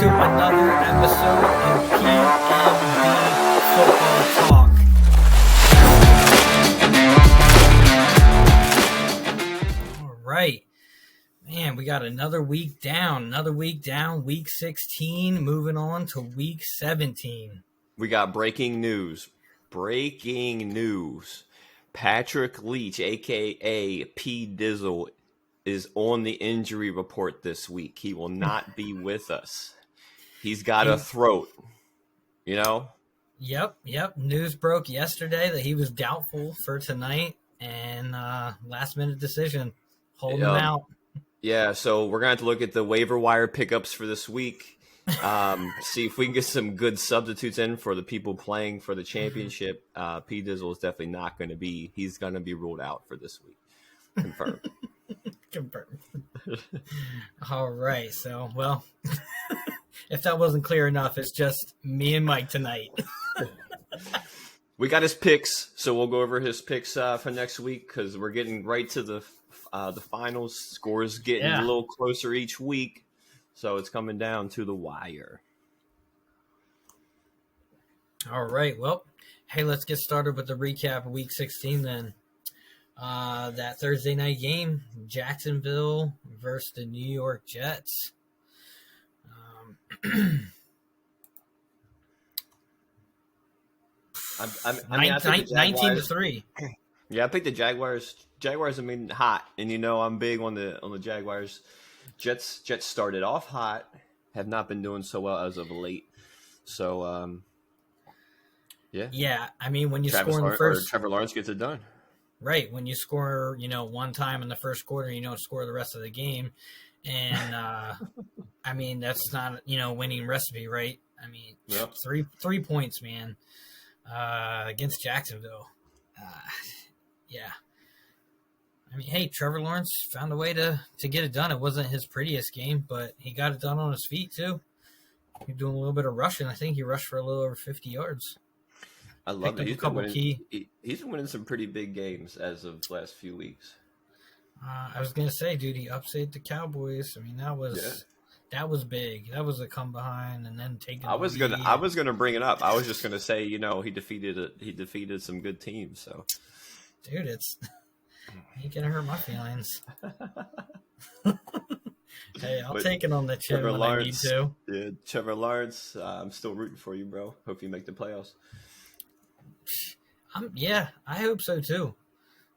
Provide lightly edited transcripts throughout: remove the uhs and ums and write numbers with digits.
to another episode of PMD Football Talk. All right. Man, we got another week down, week 16, moving on to week 17. We got breaking news. Patrick Leach, a.k.a. P. Dizzle, is on the injury report this week. He will not be with us. He's got a throat, you know? Yep. News broke yesterday that he was doubtful for tonight, and last-minute decision, holding him out. Yeah, so we're going to have to look at the waiver wire pickups for this week, see if we can get some good substitutes in for the people playing for the championship. P. Dizzle is definitely not going to be – he's going to be ruled out for this week. Confirmed. Confirmed. All right, so, well, if that wasn't clear enough, it's just me and Mike tonight. We got his picks, so we'll go over his picks for next week because we're getting right to the finals. Scores getting a little closer each week, so it's coming down to the wire. All right, well, hey, let's get started with the recap of Week 16 then. That Thursday night game, Jacksonville versus the New York Jets. 19-3. Yeah, I picked the Jaguars. Jaguars have been hot, and you know I'm big on the Jaguars. Jets started off hot, have not been doing so well as of late. So, yeah. Yeah, I mean when you score in the first, Trevor Lawrence gets it done. Right, when you score, one time in the first quarter, you don't score the rest of the game, and I mean that's not winning recipe, right? I mean, yep. 3 points, man, against Jacksonville. Yeah. I mean, hey, Trevor Lawrence found a way to get it done. It wasn't his prettiest game, but he got it done on his feet, too. He's doing a little bit of rushing. I think he rushed for a little over 50 yards. I love it. He's been winning some pretty big games as of the last few weeks. I was going to say, dude, he upset the Cowboys. I mean, that was big. That was a come behind and then taking I was gonna bring it up. I was just gonna say, he defeated some good teams, so dude, he can hurt my feelings. Hey, I'll take it on the chin when I need to. Yeah, Trevor Lawrence, I'm still rooting for you, bro. Hope you make the playoffs. I hope so too.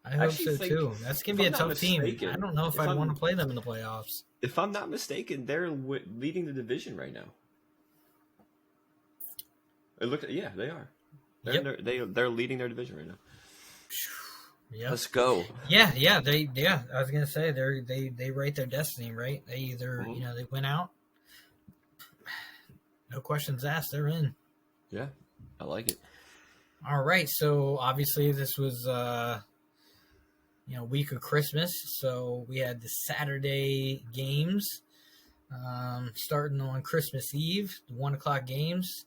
That's gonna be a tough team. I don't know if I'd want to play them in the playoffs. If I'm not mistaken, they're leading the division right now. They are. They're leading their division right now. Yeah. Let's go. Yeah. I was gonna say they write their destiny, right? They either they win out. No questions asked. They're in. Yeah, I like it. All right. So obviously this was week of Christmas, so we had the Saturday games starting on Christmas Eve, the 1:00 games.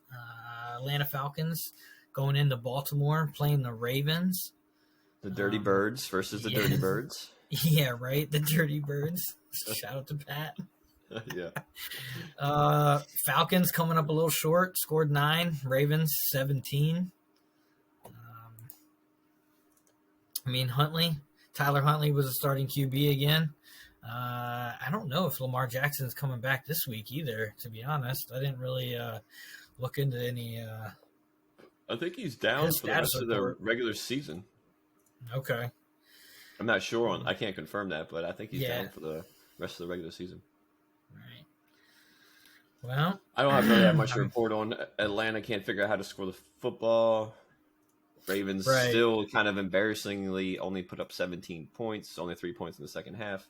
Atlanta Falcons going into Baltimore playing the Ravens. The Dirty Birds versus the Dirty Birds. Yeah, right. The Dirty Birds. Shout out to Pat. Yeah. Falcons coming up a little short. Scored 9. Ravens 17. Tyler Huntley was a starting QB again. I don't know if Lamar Jackson's coming back this week either, to be honest. I didn't really look into any I think he's down for the rest of the regular season. Okay. I'm not sure I can't confirm that, but I think he's down for the rest of the regular season. Right. Well, I don't have really that much to report on. Atlanta can't figure out how to score the football. Ravens still kind of embarrassingly only put up 17 points, only 3 points in the second half.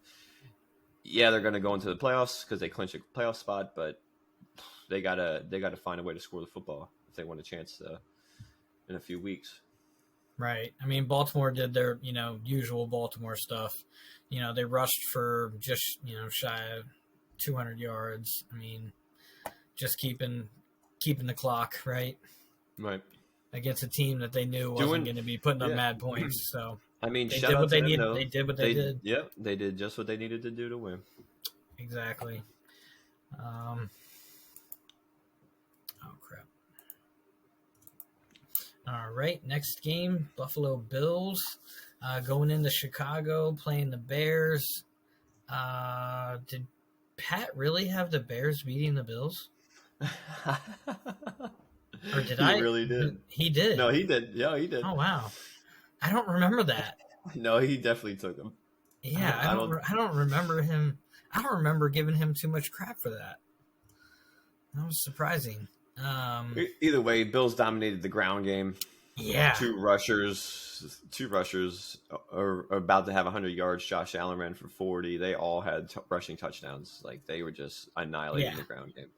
Yeah, they're going to go into the playoffs because they clinched a playoff spot, but they gotta find a way to score the football if they want a chance in a few weeks. Right. I mean, Baltimore did their usual Baltimore stuff. They rushed for just shy of 200 yards. I mean, just keeping the clock right. Right. Against a team that they knew wasn't going to be putting up mad points. So I mean, they did what they needed. They did what they did. Yep, they did just what they needed to do to win. Exactly. Oh, crap. All right, next game, Buffalo Bills going into Chicago, playing the Bears. Did Pat really have the Bears beating the Bills? Or did He I? really did. He did. No, he did. Yeah, he did. Oh, wow. I don't remember that. No, he definitely took him. Yeah, I don't. I don't remember him. I don't remember giving him too much crap for that. That was surprising. Either way, Bills dominated the ground game. Yeah. Two rushers are about to have 100 yards. Josh Allen ran for 40. They all had rushing touchdowns. Like, they were just annihilating the ground game.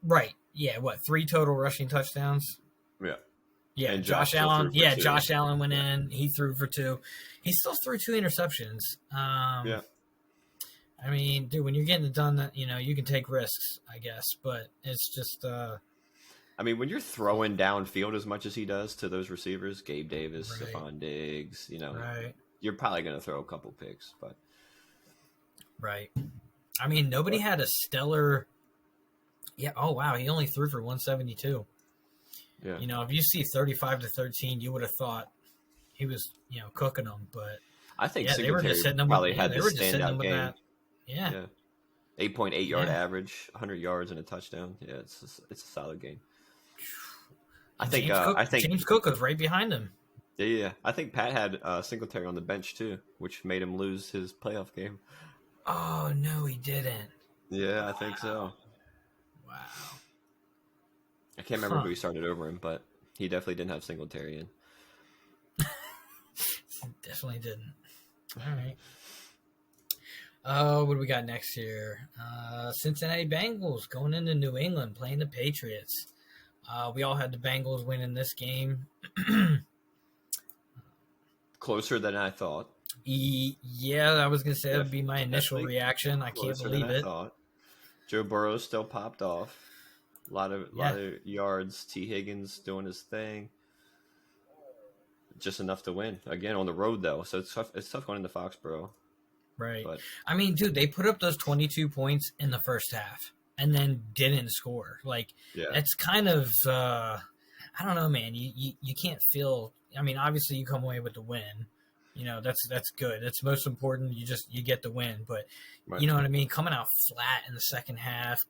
Right. Yeah. What? 3 total rushing touchdowns? Yeah. Yeah. And Josh Allen. Yeah. 2. Josh Allen went in. He threw for 2. He still threw 2 interceptions. Yeah. I mean, dude, when you're getting it done, you can take risks, I guess. But it's just. I mean, when you're throwing downfield as much as he does to those receivers, Gabe Davis, Right. Stephon Diggs, Right. you're probably going to throw a couple picks. But right. I mean, nobody had a stellar. Yeah. Oh, wow. He only threw for 172. yeah, If you see 35-13, you would have thought he was, cooking them. But I think they were just Singletary hitting them. probably had the hitting standout them with game. that. Yeah. 8.8 yard average, 100 yards and a touchdown. Yeah, it's a solid game. I think James Cook was right behind him. Yeah. I think Pat had Singletary on the bench too, which made him lose his playoff game. Oh no, he didn't. Yeah, I think so. Wow. I can't remember who he started over him, but he definitely didn't have Singletary in. Definitely didn't. All right. What do we got next here? Cincinnati Bengals going into New England playing the Patriots. We all had the Bengals winning this game. Closer than I thought. Yeah, I was going to say that would be my initial reaction. I can't believe it. Joe Burrow still popped off. A lot of yards. T. Higgins doing his thing. Just enough to win. Again, on the road, though. So it's tough going into Foxborough. Right. But, I mean, dude, they put up those 22 points in the first half and then didn't score. Like, it's kind of, I don't know, man. You can't feel, I mean, obviously you come away with the win. That's good. That's most important. You get the win. But, you know what I mean? Coming out flat in the second half,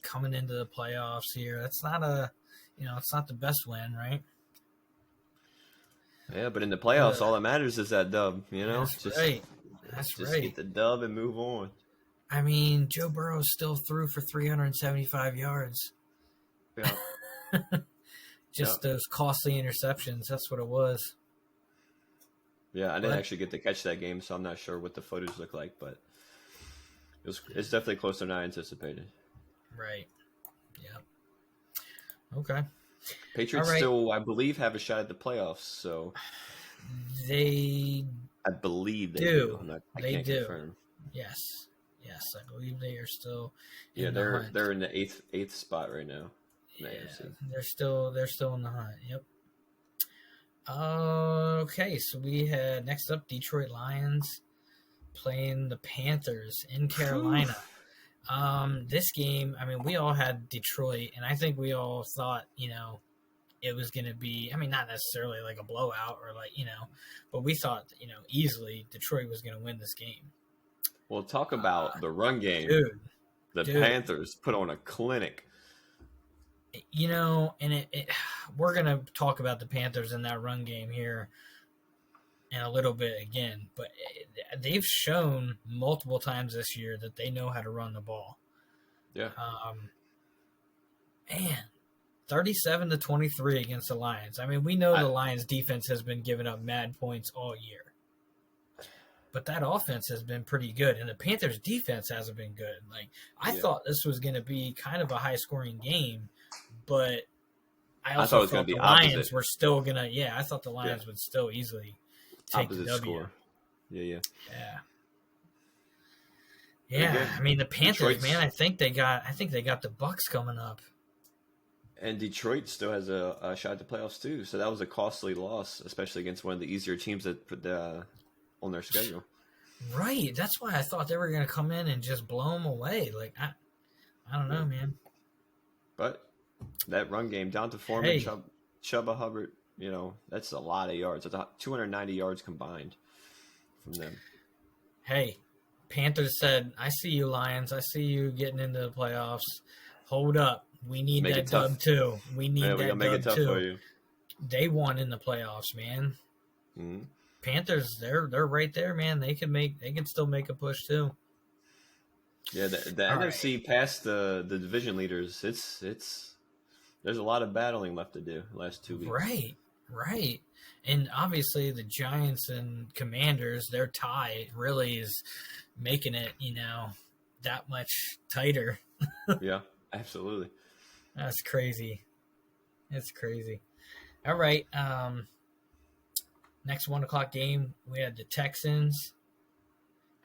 coming into the playoffs here, that's not it's not the best win, right? Yeah, but in the playoffs, all that matters is that dub, That's right. Just get the dub and move on. I mean, Joe Burrow still threw for 375 yards. Yeah. Those costly interceptions. That's what it was. Yeah, I didn't actually get to catch that game, so I'm not sure what the footage looked like, but it's definitely closer than I anticipated. Right. Yeah. Okay. Patriots still, I believe, have a shot at the playoffs, so I believe they do. I can't confirm. Yes, I believe they are still. Yeah, they're in the eighth spot right now. They're still in the hunt. Yep. Okay, so we had next up Detroit Lions playing the Panthers in Carolina. This game, I mean, we all had Detroit, and I think we all thought, it was going to be, I mean, not necessarily like a blowout or but we thought, easily Detroit was going to win this game. Well, talk about the run game. The Panthers put on a clinic. And we're going to talk about the Panthers in that run game here in a little bit again, but they've shown multiple times this year that they know how to run the ball. Yeah. Man, 37-23 against the Lions. I mean, we know the Lions defense has been giving up mad points all year. But that offense has been pretty good, and the Panthers' defense hasn't been good. Like, I thought this was going to be kind of a high-scoring game, but I also thought the Lions were still going to – I thought the Lions would still easily take the W. Score. Yeah. Yeah, I mean, the Panthers, man, I think they got the Bucks coming up. And Detroit still has a shot at the playoffs, too. So that was a costly loss, especially against one of the easier teams that put on their schedule. Right. That's why I thought they were going to come in and just blow them away. Like, I don't know, man. But That run game down to Foreman, Hey, Chuba Hubbard. That's a lot of yards. That's 290 yards combined from them. hey, Panthers said, "I see you, Lions. I see you getting into the playoffs. Hold up, we need Make that it tough. dub too. We need Yeah, we gonna that make it dub tough for too." you. They won in the playoffs, man. Mm-hmm. Panthers, they're right there, man. They can still make a push too. Yeah, the All NFC right. past the division leaders. It's there's a lot of battling left to do the last 2 weeks. Right. And obviously the Giants and Commanders, their tie really is making it, that much tighter. Yeah, absolutely. That's crazy. It's crazy. All right. Next 1 o'clock game, we had the Texans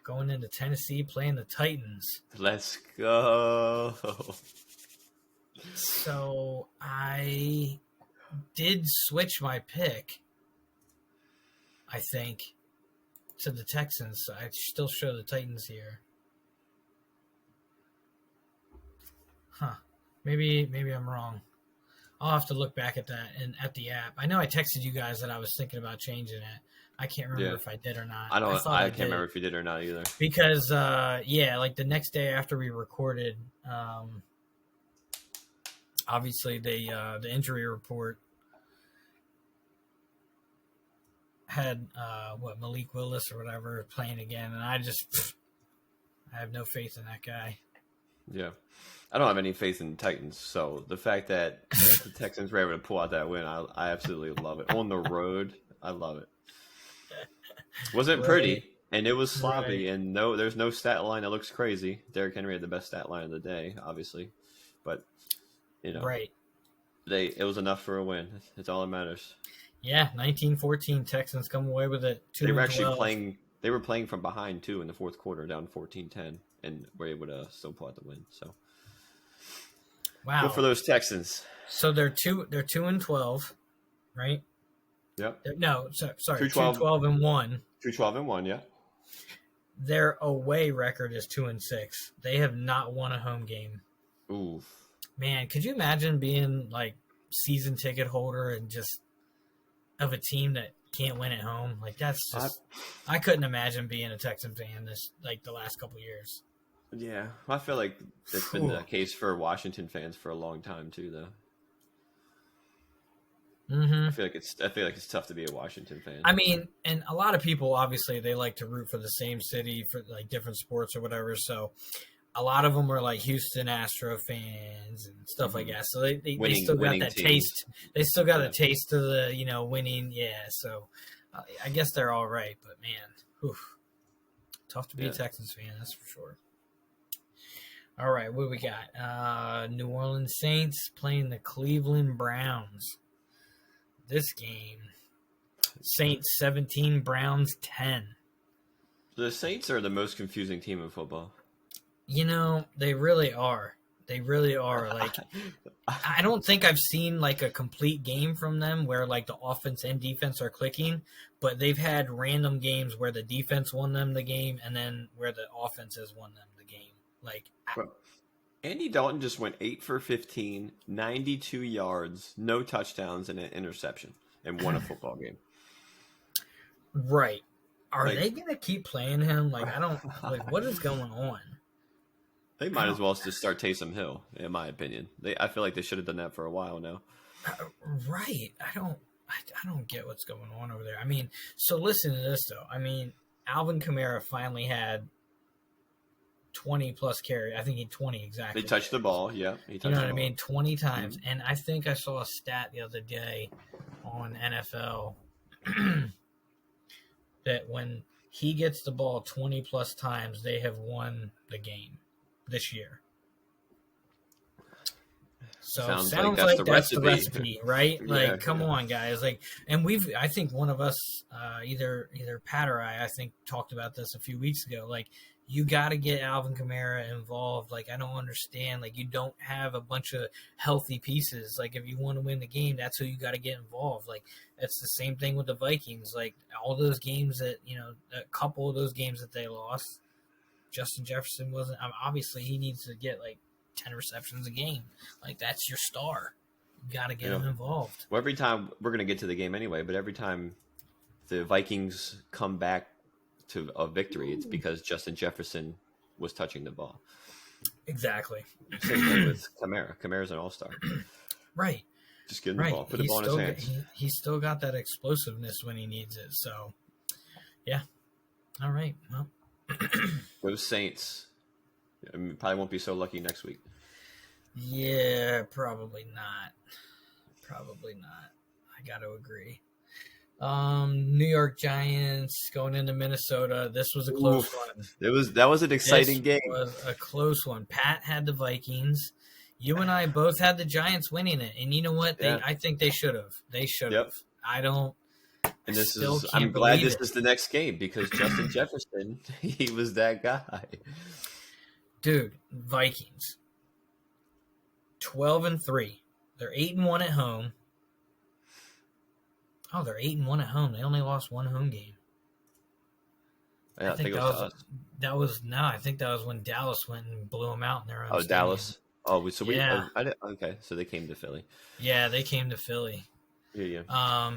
going into Tennessee playing the Titans. Let's go. So I did switch my pick, I think, to the Texans. So I still show the Titans here. Huh. Maybe I'm wrong. I'll have to look back at that and at the app. I know I texted you guys that I was thinking about changing it. I can't remember if I did or not. I can't remember if you did or not either. Because like the next day after we recorded, obviously the injury report had Malik Willis or whatever playing again, and I have no faith in that guy. Yeah. I don't have any faith in the Titans, so the fact that the Texans were able to pull out that win, I absolutely love it. On the road, I love it. Wasn't pretty, and it was sloppy, and there's no stat line that looks crazy. Derrick Henry had the best stat line of the day, obviously, but right. It was enough for a win. It's all that matters. Yeah, 19-14 Texans come away with it. They were actually playing. They were playing from behind too in the fourth quarter, down 14-10, and were able to still pull out the win. So, wow, good for those Texans. So they're 2-12, right? Yep. No, sorry, 2-12-1. 2-12-1, yeah. Their away record is 2-6. They have not won a home game. Ooh. Man, could you imagine being like season ticket holder and just of a team that can't win at home? Like that's just I couldn't imagine being a Texan fan the last couple years. Yeah, I feel like it's been the case for Washington fans for a long time too, though. Mm-hmm. I feel like it's tough to be a Washington fan. I mean, and a lot of people obviously they like to root for the same city for like different sports or whatever. So a lot of them are like Houston Astro fans and stuff like that. So they still got that teams. taste. They still got a taste of the winning. Yeah. So I guess they're all right. But man, tough to be a Texans fan. That's for sure. All right, what do we got? New Orleans Saints playing the Cleveland Browns. This game, Saints 17, Browns 10. The Saints are the most confusing team in football. They really are. They really are. Like, I don't think I've seen like a complete game from them where like the offense and defense are clicking, but they've had random games where the defense won them the game and then where the offense has won them the game. Like, Andy Dalton just went 8 for 15, 92 yards, no touchdowns, and an interception, and won a football game. Right. Are they going to keep playing him? Like, I don't – like, what is going on? They might as well just start Taysom Hill, in my opinion. I feel like they should have done that for a while now. Right. I don't get what's going on over there. I mean, so listen to this, though. I mean, Alvin Kamara finally had – 20 plus carry. I think he 20 exactly. They touched the ball, yeah. You know what I mean? 20 times. Mm-hmm. And I think I saw a stat the other day on NFL that when he gets the ball 20 plus times, they have won the game this year. So sounds like that's the recipe, right? Like, come on, guys. Like, and I think one of us, either Pat or I think talked about this a few weeks ago. Like, you got to get Alvin Kamara involved. Like, I don't understand. Like, you don't have a bunch of healthy pieces. Like, if you want to win the game, that's who you got to get involved. Like, it's the same thing with the Vikings. Like, all those games that, a couple of those games that they lost, Justin Jefferson wasn't – obviously, he needs to get, like, 10 receptions a game. Like, that's your star. You got to get him involved. Well, every time we're going to get to the game anyway, but every time the Vikings come back to a victory, it's because Justin Jefferson was touching the ball. Exactly. Same thing with Kamara. Kamara's an all-star. Right. Just get him the ball. Put the ball in his hands. He's still got that explosiveness when he needs it. So, yeah. All right. Well, those Saints probably won't be so lucky next week. Yeah, probably not. Probably not. I got to agree. New York Giants going into Minnesota. This was a close one. That was an exciting game. It was a close one. Pat had the Vikings. You and I both had the Giants winning it. And you know what? I think they should have. They should have. I don't. And I'm glad this is the next game because Justin Jefferson, he was that guy. Dude, Vikings. 12-3. They're 8-1 at home. Oh, they're 8-1 at home. They only lost one home game. Yeah, I think I think that was when Dallas went and blew them out in their own stadium. Dallas. Okay, so they came to Philly. Yeah, they came to Philly. Yeah.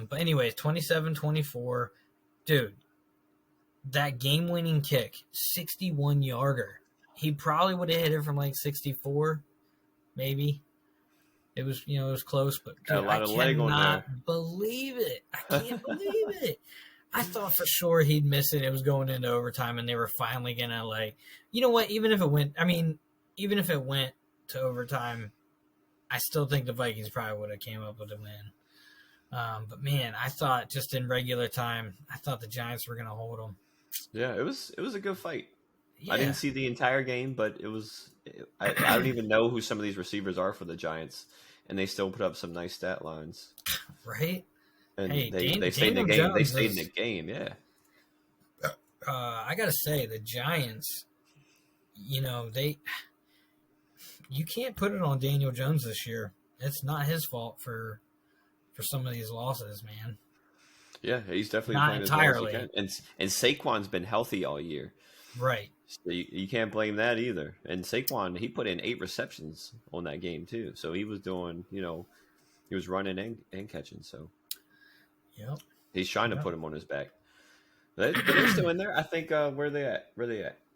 But anyways, 27-24. Dude, that game-winning kick, 61-yarder. He probably would have hit it from like 64, maybe. It was, it was close, but dude, I cannot believe it. I can't believe it. I thought for sure he'd miss it. It was going into overtime, and they were finally gonna you know what? Even if it went to overtime, I still think the Vikings probably would have came up with a win. But man, I thought just in regular time, I thought the Giants were gonna hold them. Yeah, it was a good fight. Yeah. I didn't see the entire game, but it was. I don't even know who some of these receivers are for the Giants, and they still put up some nice stat lines. Right. And they stayed in the game. They stayed in the game. Yeah. I gotta say the Giants. You can't put it on Daniel Jones this year. It's not his fault for some of these losses, man. Yeah, he's definitely not playing entirely. As well as he can. And Saquon's been healthy all year. Right. So you can't blame that either. And Saquon, he put in 8 receptions on that game too. So he was doing, he was running and catching. So yep. He's trying to put him on his back. But they're still in there. I think where they at?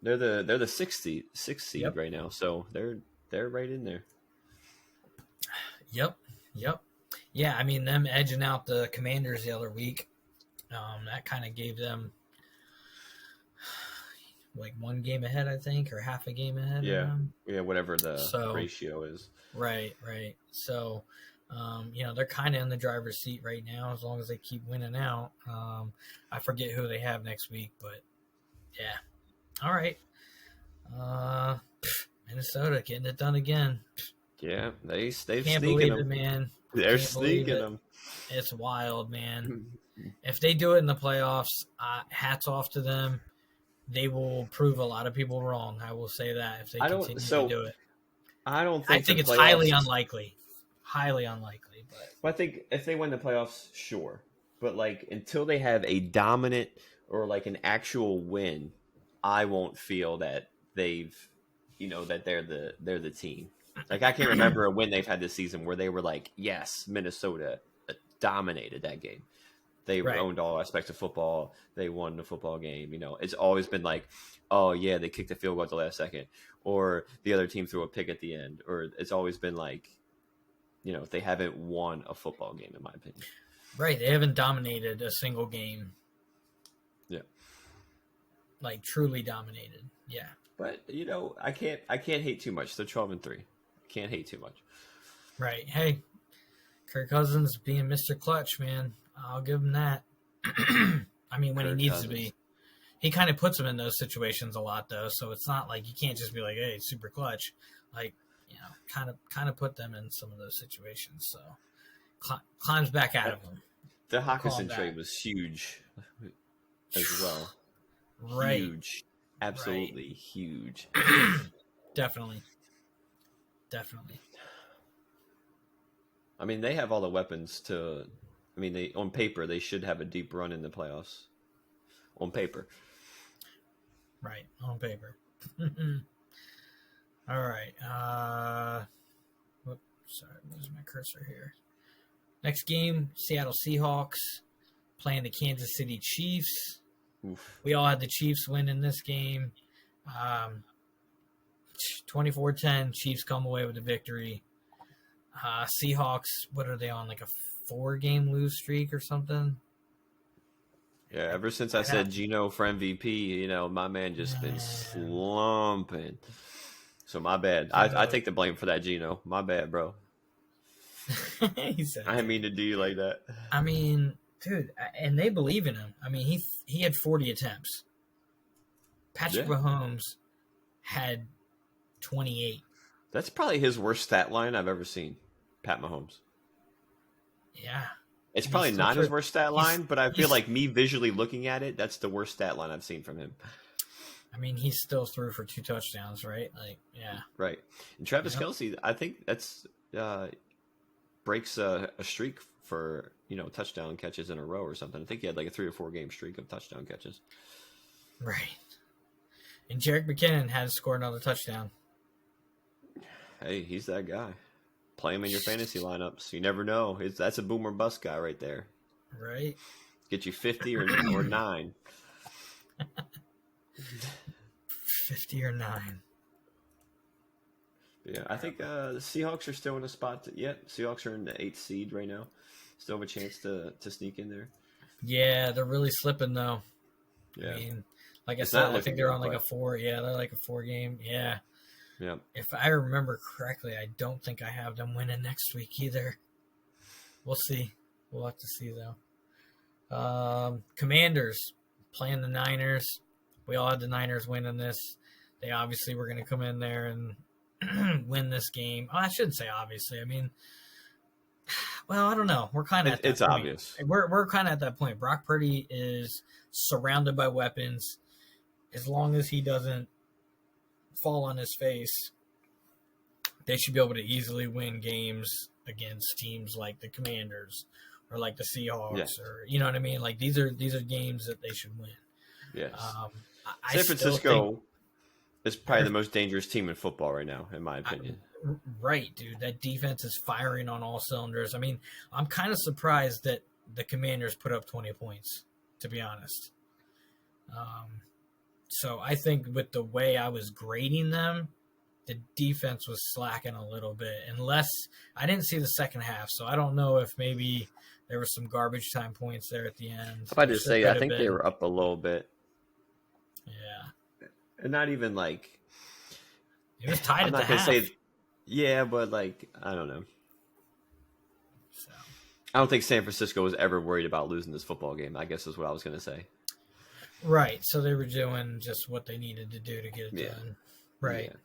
They're the sixth seed right now. So they're right in there. Yep. Yeah, I mean them edging out the Commanders the other week. That kind of gave them like one game ahead, I think, or half a game ahead. Yeah, whatever the ratio is. Right. So, they're kind of in the driver's seat right now as long as they keep winning out. I forget who they have next week, but yeah. All right. Minnesota getting it done again. Yeah, they've can't believe it, man. They're sneaking them. It's wild, man. If they do it in the playoffs, hats off to them. They will prove a lot of people wrong. I will say that if they continue to do it. I think it's highly unlikely. Highly unlikely, but I think if they win the playoffs, sure. But until they have a dominant or an actual win, I won't feel that they've, that they're the team. I can't remember a win they've had this season where they were yes, Minnesota dominated that game. They owned all aspects of football. They won the football game. It's always been oh yeah, they kicked a field goal at the last second, or the other team threw a pick at the end, or it's always been they haven't won a football game, in my opinion. Right, they haven't dominated a single game. Yeah, truly dominated. Yeah, but I can't hate too much. They're 12-3. Can't hate too much. Right. Hey, Kirk Cousins being Mr. Clutch, man. I'll give him that. I mean, when Kirk he needs Cousins. To be. He kind of puts him in those situations a lot, though, so it's not you can't just be hey, super clutch. Kind of put them in some of those situations, so climbs back out of them. The Hawkinson trade was huge as well. Right. Huge. Absolutely huge. Definitely. I mean, they have all the weapons to. I mean, on paper they should have a deep run in the playoffs. On paper, right? On paper. All right. Whoops, sorry, I'm losing my cursor here. Next game, Seattle Seahawks playing the Kansas City Chiefs. Oof. We all had the Chiefs win in this game. 24-10, Chiefs come away with the victory. Seahawks, what are they on, like a 4-game lose streak or something? Yeah, ever since I said Geno for MVP, my man just been slumping. So my bad. I take the blame for that, Geno. My bad, bro. He said, I didn't mean to do you like that. I mean, dude, and they believe in him. I mean, he had 40 attempts. Patrick Mahomes had 28. That's probably his worst stat line I've ever seen, Pat Mahomes. Yeah. It's probably not his worst stat line, but I feel like me visually looking at it, that's the worst stat line I've seen from him. I mean, he still threw for 2 touchdowns, right? Like, yeah. Right. And Travis Kelce, I think that's breaks a streak for, touchdown catches in a row or something. I think he had like a 3 or 4 game streak of touchdown catches. Right. And Jerick McKinnon had to score another touchdown. Hey, he's that guy. Play him in your fantasy lineups. You never know. That's a boomer bust guy right there. Right. Get you 50 or 9. 50 or 9. Yeah, I think the Seahawks are still in a spot. Seahawks are in the 8th seed right now. Still have a chance to sneak in there. Yeah, they're really slipping though. Yeah. I mean, like I said, I think they're on like a 4. Yeah, they're like a 4-game. Yeah. Yeah. If I remember correctly, I don't think I have them winning next week either. We'll see. We'll have to see though. Commanders playing the Niners. We all had the Niners winning this. They obviously were going to come in there and win this game. Oh, I shouldn't say obviously. I mean, well, I don't know. We're kind of at that it's point. Obvious. We're kind of at that point. Brock Purdy is surrounded by weapons. As long as he doesn't fall on his face, they should be able to easily win games against teams like the Commanders or like the Seahawks, or you know what I mean. Like these are games that they should win. Yes. San Francisco is probably the most dangerous team in football right now, in my opinion. Right, dude. That defense is firing on all cylinders. I mean, I'm kind of surprised that the Commanders put up 20 points, to be honest. So I think with the way I was grading them, the defense was slacking a little bit. Unless I didn't see the second half, so I don't know if maybe there were some garbage time points there at the end. If I just say, I think they were up a little bit. Yeah. And not even like it was tied I'm at not the gonna half. say, yeah, but like I don't know. So. I don't think San Francisco was ever worried about losing this football game, I guess is what I was gonna say. Right. So they were doing just what they needed to do to get it done. Right. Yeah.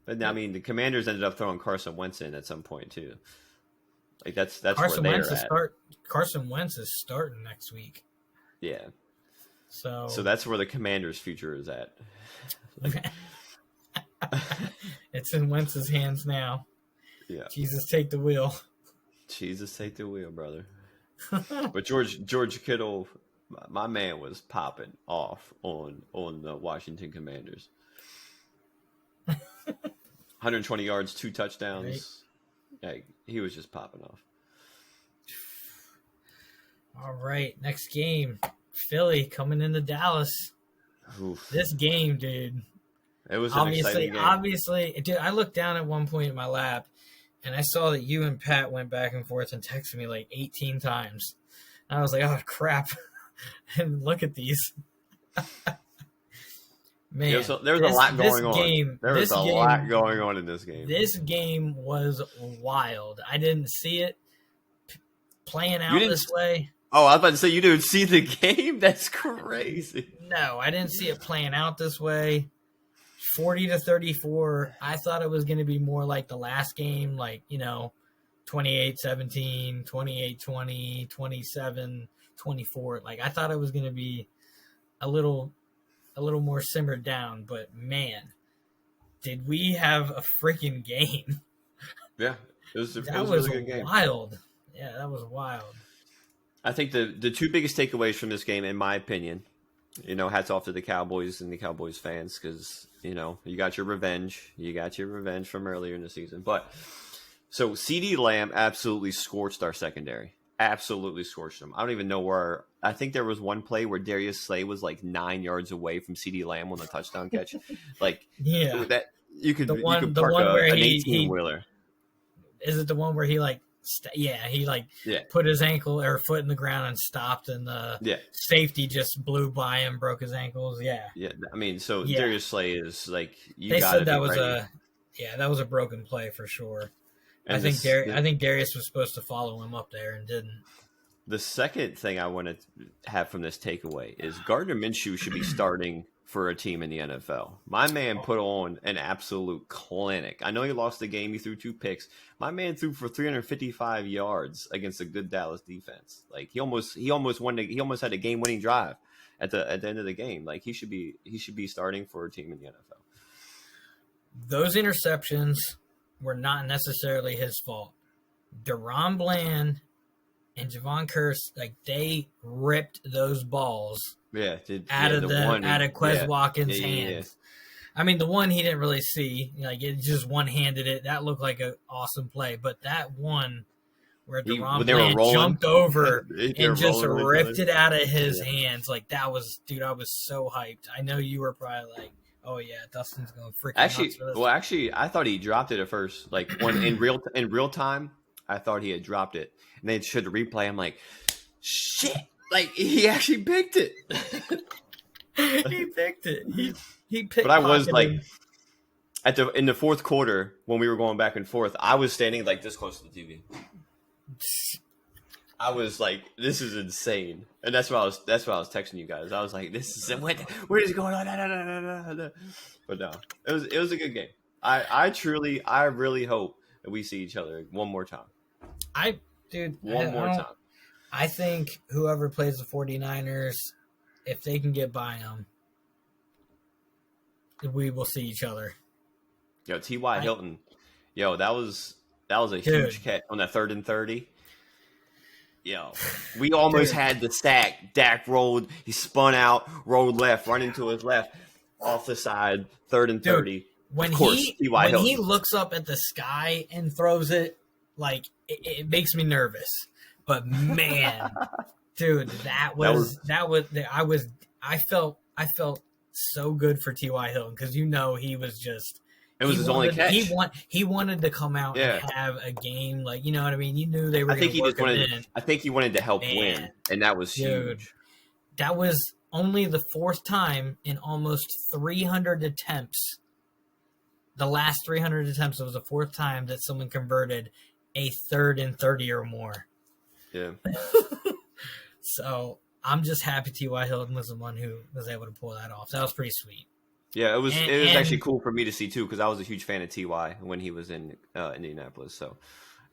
But I mean, the Commanders ended up throwing Carson Wentz in at some point too. Like that's Carson where Wentz they're at. Carson Wentz is starting next week. Yeah. So that's where the Commanders' future is at. It's in Wentz's hands now. Yeah. Jesus, take the wheel. Jesus, take the wheel, brother. But George Kittle, my man, was popping off on the Washington Commanders. 120 yards, 2 touchdowns. Right. Like, he was just popping off. All right, next game. Philly coming into Dallas. Oof. This game, dude. It was an exciting game. Obviously, dude, I looked down at one point in my lap, and I saw that you and Pat went back and forth and texted me like 18 times. And I was like, oh, crap. And look at these. Man, there was a lot going on. There was a lot going on in this game. This game was wild. I didn't see it playing out this way. Oh, I was about to say you didn't see the game? That's crazy. No, I didn't see it playing out this way. 40-34. I thought it was going to be more like the last game, like, 28-17, 28-20, 27-24. Like, I thought it was going to be a little more simmered down, but man, did we have a freaking game. Yeah, it was a really good game. Wild. Yeah, that was wild. I think the two biggest takeaways from this game, in my opinion, hats off to the Cowboys and the Cowboys fans because, you got your revenge. You got your revenge from earlier in the season. But so CeeDee Lamb absolutely scorched our secondary. Absolutely scorched them. I don't even know where. I think there was one play where Darius Slay was like 9 yards away from CeeDee Lamb on the touchdown catch. Like Yeah, that, you could the park one where an he 18-wheeler. is it the one where he like he like put his ankle or foot in the ground and stopped, and the safety just blew by him, broke his ankles. Yeah. I mean, so Darius Slay is like they said that was that was a broken play for sure. And I think Darius was supposed to follow him up there and didn't. The second thing I want to have from this takeaway is Gardner Minshew should be starting for a team in the NFL. My man put on an absolute clinic. I know he lost the game. He threw 2 picks. My man threw for 355 yards against a good Dallas defense. Like he almost won. He almost had a game-winning drive at the end of the game. Like he should be starting for a team in the NFL. Those interceptions were not necessarily his fault. Deron Bland and Javon Curse, like they ripped those balls out of Quez Watkins' hands. I mean, the one he didn't really see, like it just one-handed it. That looked like an awesome play, but that one where Deron Bland jumped over and just ripped it out of his hands, like that was, dude, I was so hyped. I know you were probably like, oh yeah, Dustin's going freaking nuts for this. Actually, I thought he dropped it at first. Like when in real time, I thought he had dropped it, and they showed the replay. I'm like, shit! Like he actually picked it. He picked it. He picked. But I was like, in the fourth quarter when we were going back and forth, I was standing like this close to the TV. I was like, "This is insane," and that's why I was texting you guys. I was like, "This is what is going on?" But no, it was a good game. I really hope that we see each other one more time. One more time. I think whoever plays the 49ers, if they can get by them, we will see each other. Yo, T.Y. Hilton. Yo, that was a huge catch on that 3rd and 30. Yo, we almost had the sack. Dak rolled. He spun out, rolled left, run into his left, off the side, 3rd and 30. When he looks up at the sky and throws it, like it makes me nervous. But man, dude, I felt so good for T.Y. Hilton because he was just. It was his only catch. He wanted to come out and have a game, like, you know what I mean. You knew they were. I think he wanted to help win, and that was huge. That was only the 4th time in almost 300 attempts. The last 300 attempts, it was the 4th time that someone converted a 3rd and 30 or more. Yeah. So I'm just happy T.Y. Hilton was the one who was able to pull that off. That was pretty sweet. Yeah, it was actually cool for me to see too, because I was a huge fan of T.Y. when he was in Indianapolis. So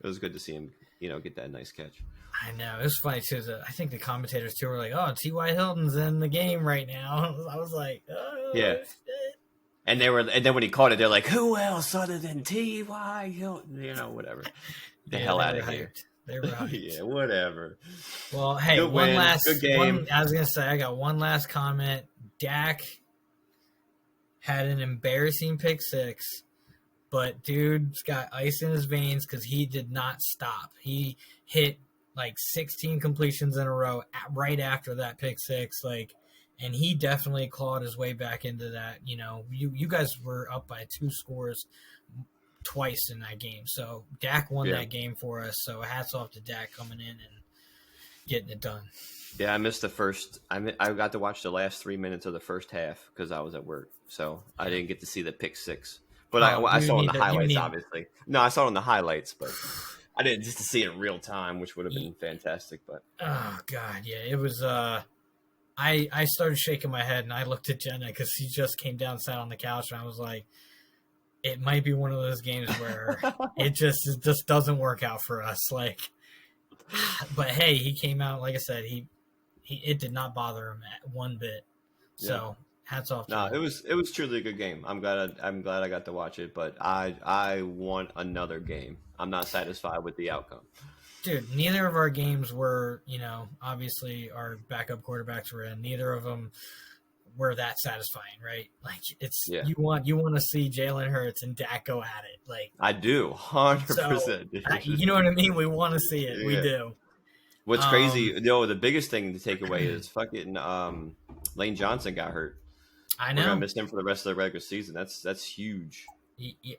it was good to see him, get that nice catch. I know, it was funny too. I think the commentators too were like, "Oh, T.Y. Hilton's in the game right now." I was like, "Oh, yeah." Shit. And then when he caught it, they're like, "Who else other than T.Y. Hilton?" Whatever. The hell out of here. They were hyped. Yeah, whatever. Well, hey, good game. I was gonna say, I got one last comment. Dak had an embarrassing pick 6, but dude's got ice in his veins because he did not stop. He hit like 16 completions in a row right after that pick 6, and he definitely clawed his way back into that. You guys were up by 2 scores twice in that game, so Dak won that game for us. So hats off to Dak coming in and getting it done. Yeah, I missed the first. I got to watch the last 3 minutes of the first half because I was at work, so I didn't get to see the pick 6. But I saw it in the highlights, obviously. No, I saw it in the highlights, but I didn't just to see it in real time, which would have been fantastic. But oh god, yeah, it was. I started shaking my head and I looked at Jenna because she just came down, sat on the couch, and I was like, it might be one of those games where it just doesn't work out for us. But hey, he came out, like I said, it did not bother him one bit. So hats off to him. It was truly a good game. I'm glad I got to watch it, but I want another game. I'm not satisfied with the outcome. Dude, neither of our games were, obviously our backup quarterbacks were in. Neither of them were that satisfying, right? Like it's Yeah. you want to see Jalen Hurts and Dak go at it, like I do, 100%. you know what I mean? We want to see it. We Yeah. do. What's crazy, the biggest thing to take away is fucking Lane Johnson got hurt. I We're gonna know. miss him for the rest of the regular season. That's huge.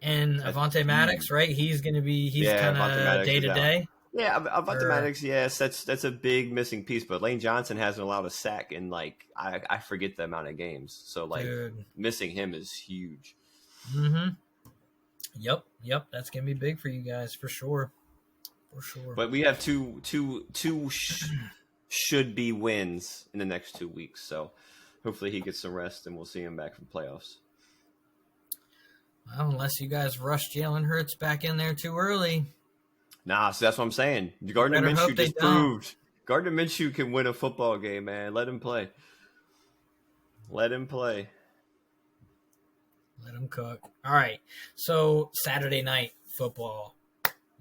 And That's Avonte Maddox, huge. right? He's going to be kind Avonte of Maddox day is to out. day. Yeah, Avonte Maddox, yes, that's a big missing piece. But Lane Johnson hasn't allowed a sack in like I forget the amount of games. So like Dude. missing him is huge. Mm-hmm. Yep. That's gonna be big for you guys for sure. But we have two should be wins in the next 2 weeks. So hopefully he gets some rest and we'll see him back from playoffs. Well, unless you guys rush Jalen Hurts back in there too early. Nah, so that's what I'm saying. Gardner Minshew just proved Gardner Minshew can win a football game, man. Let him play. Let him play. Let him cook. All right. So Saturday night football,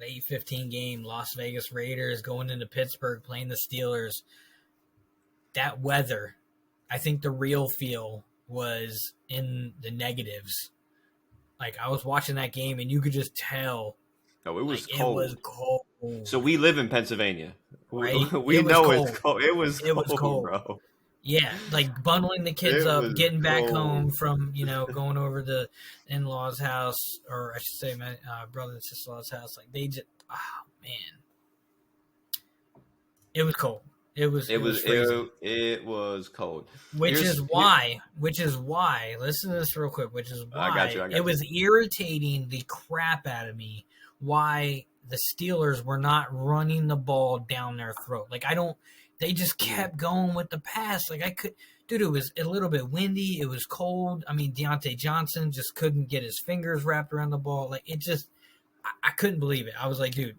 the 8:15 game, Las Vegas Raiders going into Pittsburgh playing the Steelers. That weather, I think the real feel was in the negatives. Like I was watching that game and you could just tell. Oh, it was like, cold. It was cold. So we live in Pennsylvania. Right? We know it's cold. It was cold, bro. Yeah, like bundling the kids up, getting back cold. home from, going over the in-laws' house, or I should say my brother and sister-in-law's house. Like they just, oh man, it was cold. It was cold. Which is why, listen to this real quick, which is why I got you. It was irritating the crap out of me why the Steelers were not running the ball down their throat. Like they just kept going with the pass. Like it was a little bit windy. It was cold. I mean, Deontay Johnson just couldn't get his fingers wrapped around the ball. Like it just, I couldn't believe it. I was like, dude,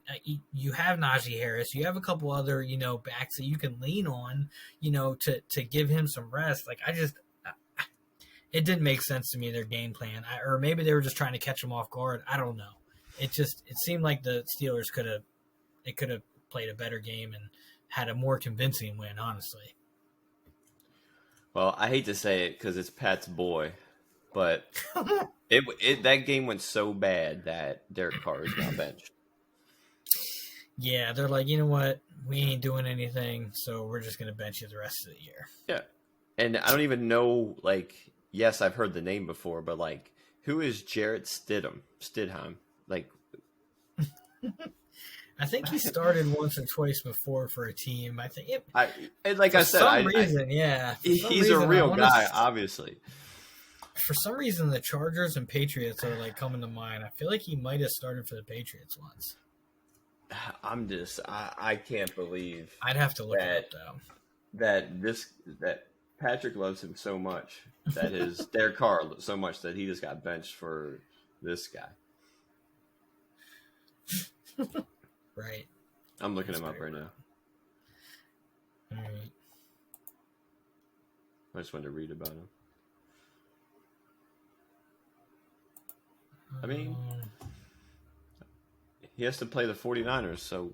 you have Najee Harris. You have a couple other, backs that you can lean on, to give him some rest. Like it didn't make sense to me, their game plan. Or maybe they were just trying to catch him off guard. I don't know. It seemed like the Steelers could have played a better game and had a more convincing win, honestly. Well, I hate to say it because it's Pat's boy, but that game went so bad that Derek Carr is now benched. Yeah, they're like, you know what? We ain't doing anything, so we're just going to bench you the rest of the year. Yeah. And I don't even know, like, yes, I've heard the name before, but, like, who is Jarrett Stidham? Like, I think he started once or twice before for a team. I think he's a real guy, obviously. For some reason, the Chargers and Patriots are like coming to mind. I feel like he might have started for the Patriots once. I can't believe I'd have to look it up though. That Patrick loves him so much that his Derek Carr so much that he just got benched for this guy. Right. I'm looking him up right now. All right. I just wanted to read about him. I mean, he has to play the 49ers, so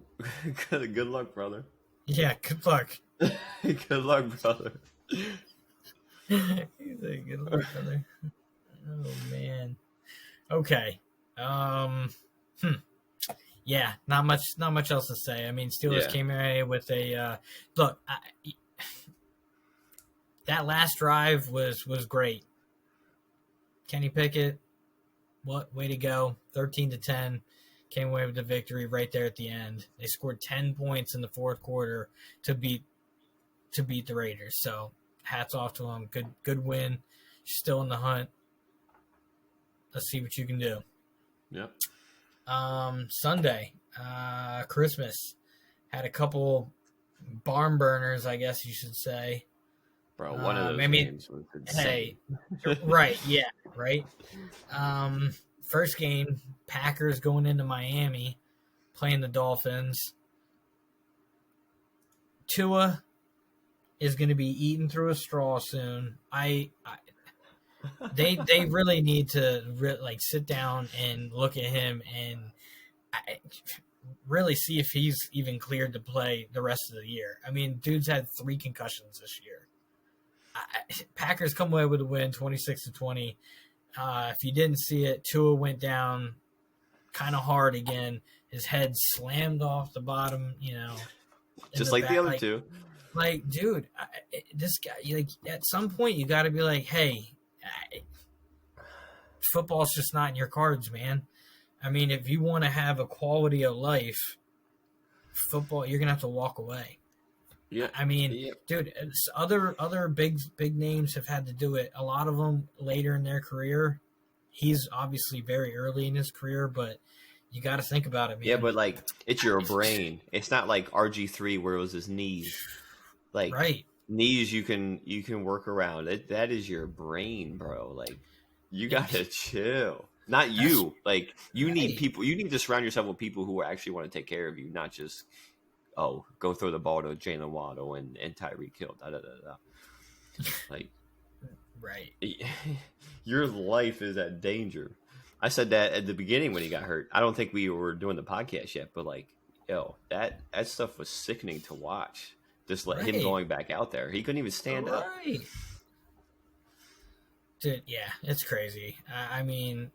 good luck, brother. Yeah, good luck. Good luck, brother. He's like, good luck, brother. Oh, man. Okay. Yeah, not much else to say. I mean, Steelers came away with a look. That last drive was great. Kenny Pickett, what way to go! 13-10, came away with the victory right there at the end. They scored 10 points in the fourth quarter to beat the Raiders. So hats off to them. Good win. Still in the hunt. Let's see what you can do. Yep. Sunday, Christmas, had a couple barn burners, I guess you should say. Bro, one of those games was insane. Hey, right, yeah, right. First game, Packers going into Miami, playing the Dolphins. Tua is going to be eaten through a straw soon. They really need to sit down and look at him and really see if he's even cleared to play the rest of the year. I mean, dude's had 3 concussions this year. Packers come away with a win, 26-20. If you didn't see it, Tua went down kind of hard again. His head slammed off the bottom, just like the other two. Like, dude, this guy, like, at some point you got to be like, hey, football's just not in your cards, man. I mean, if you want to have a quality of life, football, you're gonna have to walk away. Yeah, I mean, dude, other big names have had to do it. A lot of them later in their career. He's obviously very early in his career, but you got to think about it, man. Yeah, but like it's your brain. It's not like RG3 where it was his knees. Like knees, you can work around. That is your brain, bro. Like you gotta chill. Not you. Like you need people. You need to surround yourself with people who actually want to take care of you, not just go throw the ball to Jalen Waddle and Tyreek Hill. Like, right. Your life is at danger. I said that at the beginning when he got hurt. I don't think we were doing the podcast yet, but like, that stuff was sickening to watch. Just him going back out there. He couldn't even stand up. Dude, yeah, it's crazy. I mean,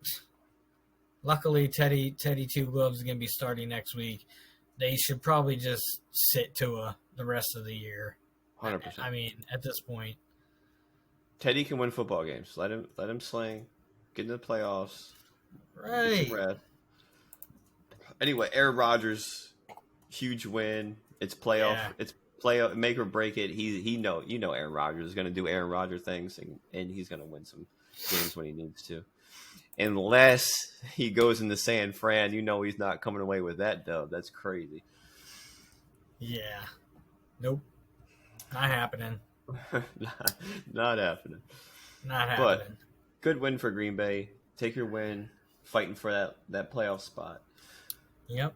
luckily Teddy Two Gloves is going to be starting next week. They should probably just sit Tua the rest of the year. 100%. I mean, at this point, Teddy can win football games. Let him sling. Get into the playoffs. Right. Anyway, Aaron Rodgers, huge win. It's playoff. Yeah. It's playoff. Make or break it. Aaron Rodgers is going to do Aaron Rodgers things, and he's going to win some games when he needs to. Unless he goes into San Fran, he's not coming away with that dub. That's crazy. Yeah. Nope. Not happening. Not happening. Not happening. But good win for Green Bay. Take your win, fighting for that playoff spot. Yep.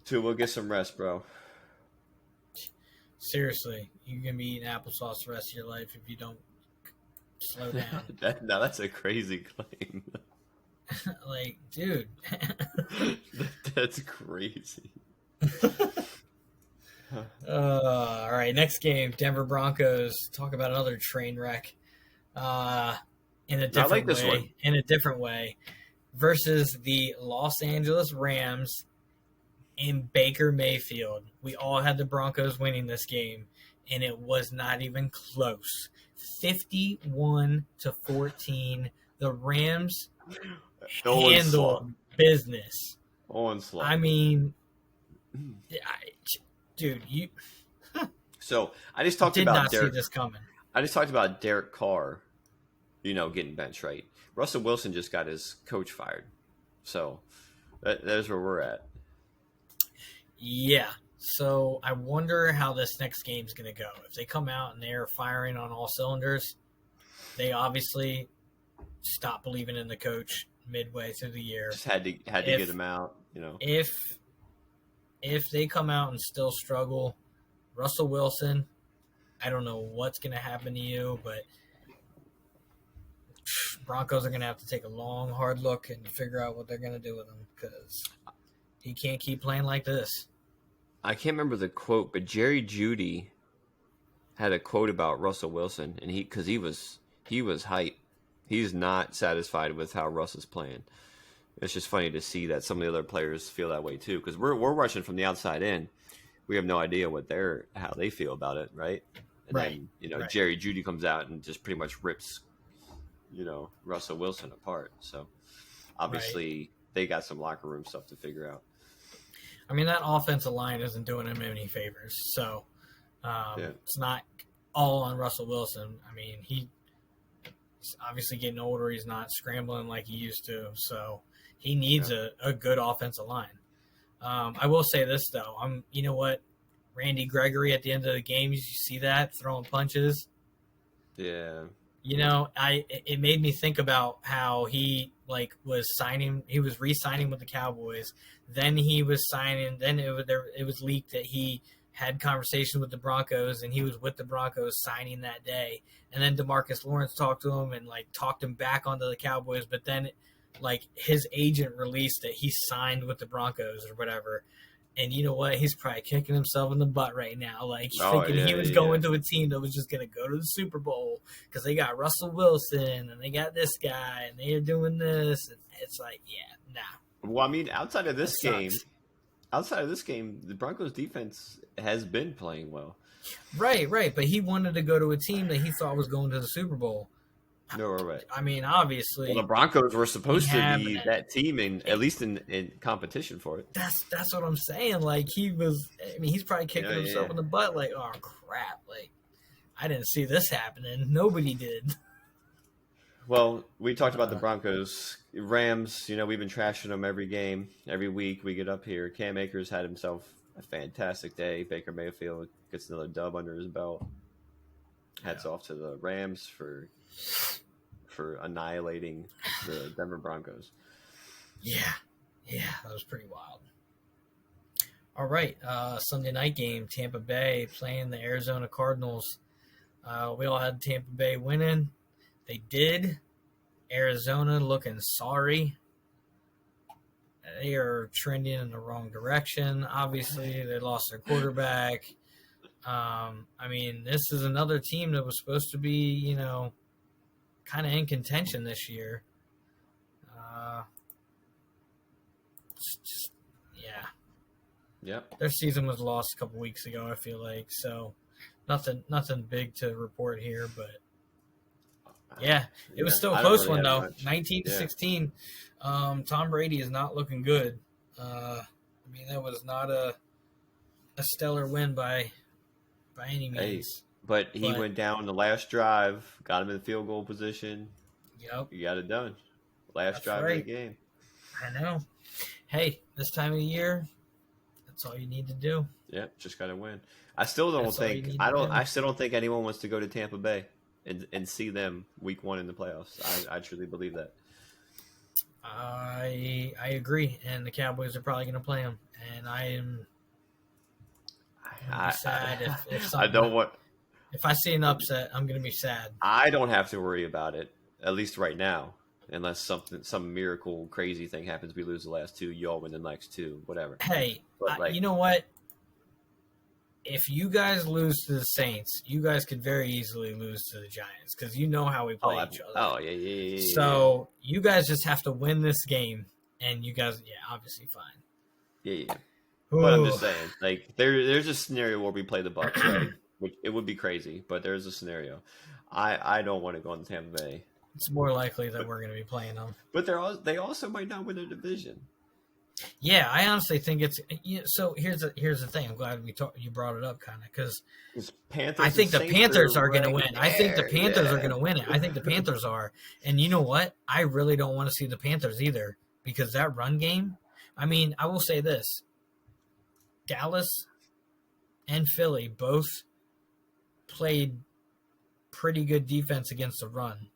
We'll get some rest, bro. Seriously, you're going to be eating applesauce the rest of your life if you don't slow down. That's a crazy claim. Like, dude. That's crazy. All right, next game, Denver Broncos. Talk about another train wreck. In a different way, versus the Los Angeles Rams in Baker Mayfield. We all had the Broncos winning this game, and it was not even close. 51-14. The Rams handled business. Onslaught. I mean, dude, you. So I just talked did about not Derek, see this coming. I just talked about Derek Carr, getting benched, right? Russell Wilson just got his coach fired. So there's where we're at. Yeah. So I wonder how this next game's going to go. If they come out and they're firing on all cylinders, they obviously stop believing in the coach midway through the year. Just had to get him out, If they come out and still struggle, Russell Wilson, I don't know what's going to happen to you, but Broncos are going to have to take a long, hard look and figure out what they're going to do with him because he can't keep playing like this. I can't remember the quote, but Jerry Jeudy had a quote about Russell Wilson, and he was hype. He's not satisfied with how Russ is playing. It's just funny to see that some of the other players feel that way too, because we're watching from the outside in. We have no idea how they feel about it, right? And then Jerry Jeudy comes out and just pretty much rips, Russell Wilson apart. So obviously they got some locker room stuff to figure out. I mean, that offensive line isn't doing him any favors. So it's not all on Russell Wilson. I mean, he's obviously getting older. He's not scrambling like he used to. So he needs a good offensive line. I will say this, though. You know what? Randy Gregory at the end of the game, you see that? Throwing punches. Yeah. It made me think about how he was re-signing with the Cowboys. Then he was signing. Then it was leaked that he had conversations with the Broncos, and he was with the Broncos signing that day. And then DeMarcus Lawrence talked to him and talked him back onto the Cowboys. But then his agent released that he signed with the Broncos or whatever. And you know what? He's probably kicking himself in the butt right now, like Oh thinking he yeah, was yeah. going to a team that was just going to go to the Super Bowl because they got Russell Wilson and they got this guy and they're doing this. And it's like, yeah, nah, Well, I mean, that sucks. outside of this game, the Broncos defense has been playing well. Right, right. But he wanted to go to a team that he thought was going to the Super Bowl. No, right. I mean, Well, the obviously, Broncos were he supposed to having be that team, in at least in competition for it. that's what I'm saying. Like he was. I mean, he's probably kicking Yeah, yeah. himself in the butt. Like, oh crap! Like I didn't see this happening. Nobody did. Well, we talked about the Broncos, Rams. We've been trashing them every game, every week. We get up here. Cam Akers had himself a fantastic day. Baker Mayfield gets another dub under his belt. Hats off to the Rams for annihilating the Denver Broncos. Yeah, that was pretty wild. All right, Sunday night game, Tampa Bay playing the Arizona Cardinals. We all had Tampa Bay winning. They did. Arizona looking sorry. They are trending in the wrong direction. Obviously, they lost their quarterback. I mean, this is another team that was supposed to be, kind of in contention this year. Yeah. Yep. Their season was lost a couple weeks ago, I feel like. So nothing big to report here, but yeah, it was still a close one though. 19-16. Tom Brady is not looking good. I mean, that was not a stellar win by any means. But he went down the last drive, got him in field goal position. Yep. You got it done. Last drive of the game. I know. Hey, this time of the year, that's all you need to do. Yeah, just got to win. I still don't think anyone wants to go to Tampa Bay and see them week 1 in the playoffs. I truly believe that. I agree, and the Cowboys are probably going to play them, and I'm sad if I don't want. If I see an upset, I'm going to be sad. I don't have to worry about it, at least right now, unless some miracle crazy thing happens. We lose the last 2, y'all win the next 2, whatever. Hey, you know what? If you guys lose to the Saints, you guys could very easily lose to the Giants because you know how we play each other. Oh, yeah. So you guys just have to win this game, and you guys, obviously fine. Yeah. But I'm just saying, like, there's a scenario where we play the Bucs, right? Which it would be crazy, but there's a scenario. I don't want to go on Tampa Bay. It's more likely that we're going to be playing them. But they also might not win their division. Yeah, I honestly think it's so. Here's the thing. I'm glad you brought it up, kind of, because I think the Panthers are going to win. I think the Panthers are going to win it. I think the Panthers are, and you know what? I really don't want to see the Panthers either because that run game. I mean, I will say this: Dallas and Philly both played pretty good defense against the run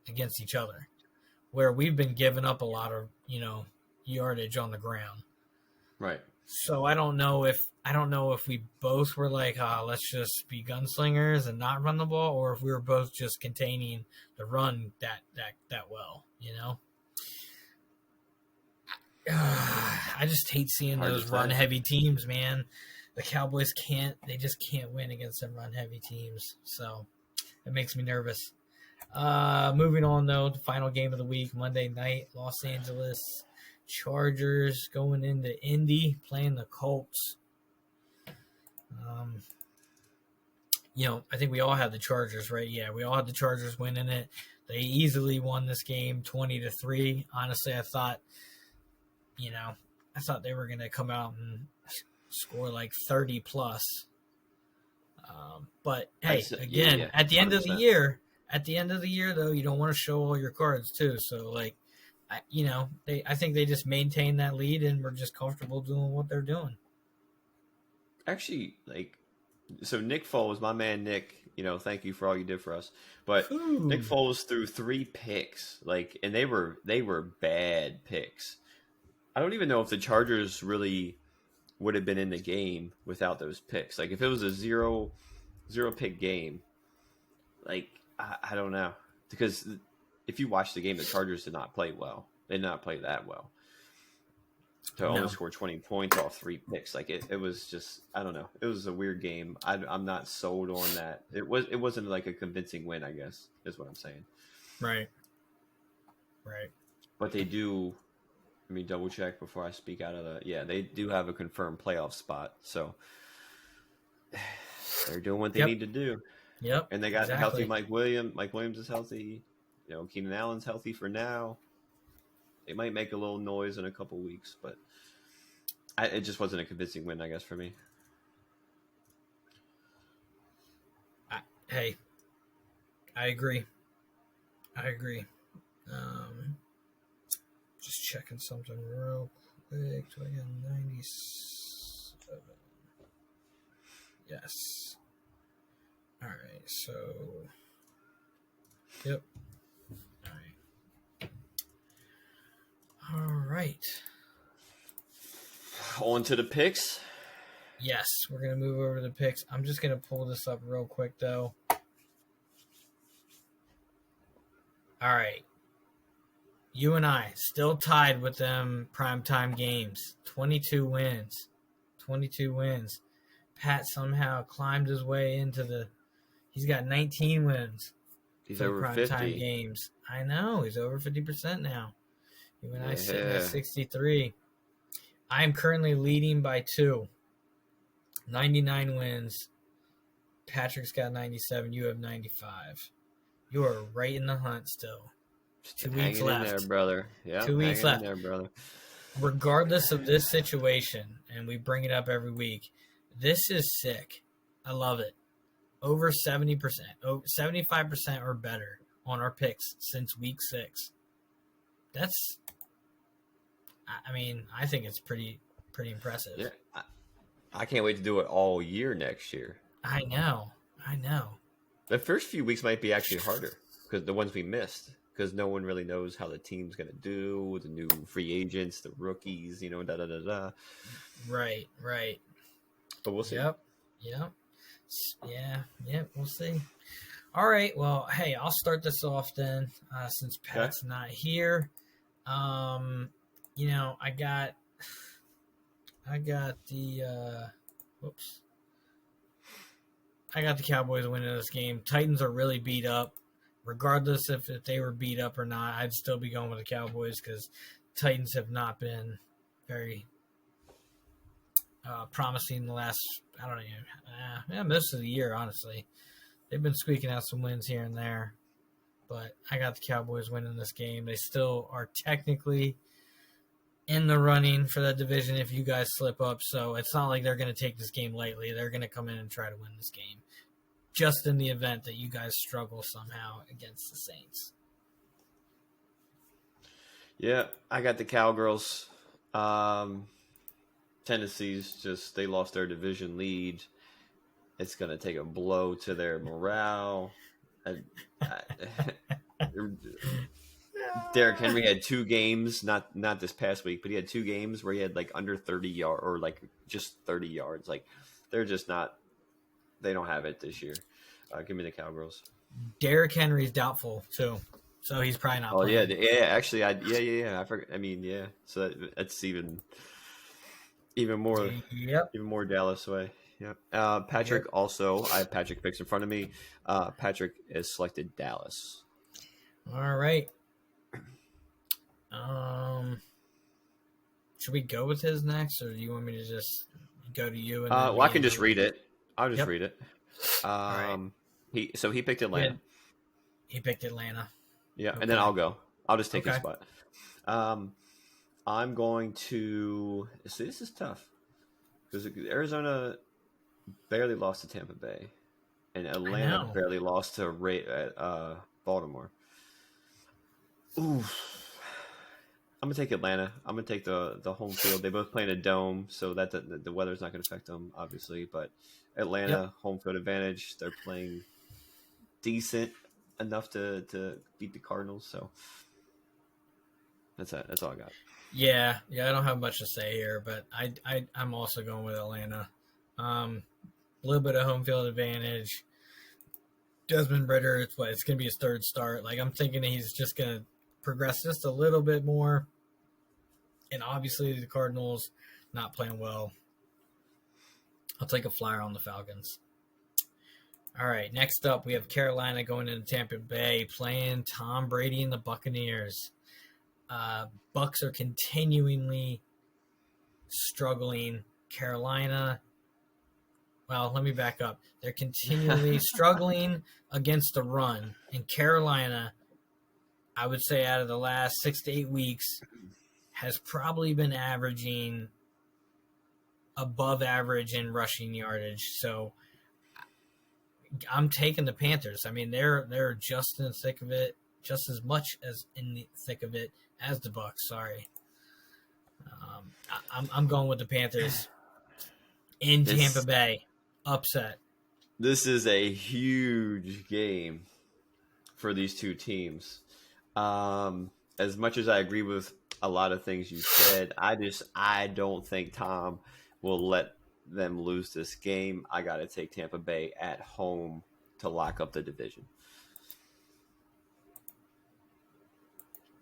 against each other, where we've been giving up a lot of yardage on the ground. Right. So I don't know if we both were like, let's just be gunslingers and not run the ball, or if we were both just containing the run that well, I just hate seeing those run heavy teams, man. The Cowboys just can't win against them run heavy teams. So it makes me nervous. Moving on though, the final game of the week, Monday night, Los Angeles Chargers going into Indy playing the Colts. I think we all had the Chargers, right? Yeah, we all had the Chargers winning it. They easily won this game 20-3. Honestly, I thought they were going to come out and score like 30 plus. But hey, again, at the end of the year, though, you don't want to show all your cards too. So like, I think they just maintain that lead and we're just comfortable doing what they're doing. Actually, so Nick Foles, my man Nick, thank you for all you did for us. But Nick Foles threw 3 picks, and they were bad picks. I don't even know if the Chargers really would have been in the game without those picks. Like if it was a zero pick game, I don't know, because if you watch the game, the Chargers did not play well. They did not play that well. to only No. score 20 points off 3 picks. Like it was just, I don't know. It was a weird game. I'm not sold on that. It wasn't like a convincing win, I guess, is what I'm saying. Right. But they do, let me double check before I speak out of they do have a confirmed playoff spot. So they're doing what they need to do. Yep. And they got exactly. healthy Mike Williams. Mike Williams is healthy. Keenan Allen's healthy for now. They might make a little noise in a couple weeks, but it just wasn't a convincing win, I guess, for me. I agree. Just checking something real quick. Do I get 97? Yes. All right. So. Yep. All right. On to the picks. Yes, we're going to move over to the picks. I'm just going to pull this up real quick, though. All right. You and I still tied with them primetime games. 22 wins. Pat somehow climbed his way into the – he's got 19 wins. He's over 50. Primetime games. I know. He's over 50% now. You and I sitting at 63. I am currently leading by 2. 99 wins. Patrick's got 97. You have 95. You are right in the hunt still. 2 weeks left. In there, brother. Yeah, 2 weeks left. In there, brother. Regardless of this situation, and we bring it up every week, this is sick. I love it. Over 70%, 75% or better on our picks since week 6. That's, I mean, I think it's pretty impressive. Yeah, I can't wait to do it all year next year. I know. The first few weeks might be actually harder because the ones we missed, because no one really knows how the team's going to do, the new free agents, the rookies, da-da-da-da. Right. But we'll see. Yep. Yeah, we'll see. All right, well, hey, I'll start this off then, since Pat's not here. I got the I got the Cowboys winning this game. Titans are really beat up. Regardless if they were beat up or not, I'd still be going with the Cowboys because Titans have not been very promising the last, I don't know, most of the year, honestly. They've been squeaking out some wins here and there. But I got the Cowboys winning this game. They still are technically in the running for that division if you guys slip up. So it's not like they're going to take this game lightly. They're going to come in and try to win this game. Just in the event that you guys struggle somehow against the Saints. Yeah, I got the Cowgirls. Tennessee's they lost their division lead. It's going to take a blow to their morale. Derrick Henry had 2 games, not this past week, but he had 2 games where he had like under 30 yards or like just 30 yards. Like they're just not. They don't have it this year. Give me the Cowgirls. Derrick Henry's doubtful too, so he's probably not. Playing. Yeah. Actually, I forgot. I mean, yeah. So that's even more. Yep. Even more Dallas way. Yep. Patrick also. I have Patrick picks in front of me. Patrick has selected Dallas. All right. Should we go with his next, or do you want me to just go to you? And I can just read it. I'll just read it. Right. He picked Atlanta. He picked Atlanta. Yeah, and then I'll go. I'll just take his spot. I'm going to see. This is tough because Arizona barely lost to Tampa Bay, and Atlanta barely lost to Baltimore. Ooh. I'm gonna take Atlanta. I'm gonna take the home field. They both play in a dome, so that the weather's not gonna affect them, obviously. But Atlanta, home field advantage. They're playing decent enough to beat the Cardinals. So that's it. That's all I got. Yeah. I don't have much to say here, but I'm also going with Atlanta. A little bit of home field advantage. Desmond Ridder, it's going to be his 3rd start. Like I'm thinking he's just going to progress just a little bit more. And obviously the Cardinals not playing well. I'll take a flyer on the Falcons. All right, next up we have Carolina going into Tampa Bay playing Tom Brady and the Buccaneers. Bucks are continually struggling. Carolina, well, let me back up. They're continually struggling against the run. And Carolina, I would say out of the last 6 to 8 weeks, has probably been averaging above average in rushing yardage. So I'm taking the Panthers. I mean, they're just in the thick of it, just as much as in the thick of it as the Bucks. Sorry, I'm going with the Panthers in Tampa Bay. Upset. This is a huge game for these two teams. As much as I agree with a lot of things you said, I don't think Tom will let them lose this game. I got to take Tampa Bay at home to lock up the division.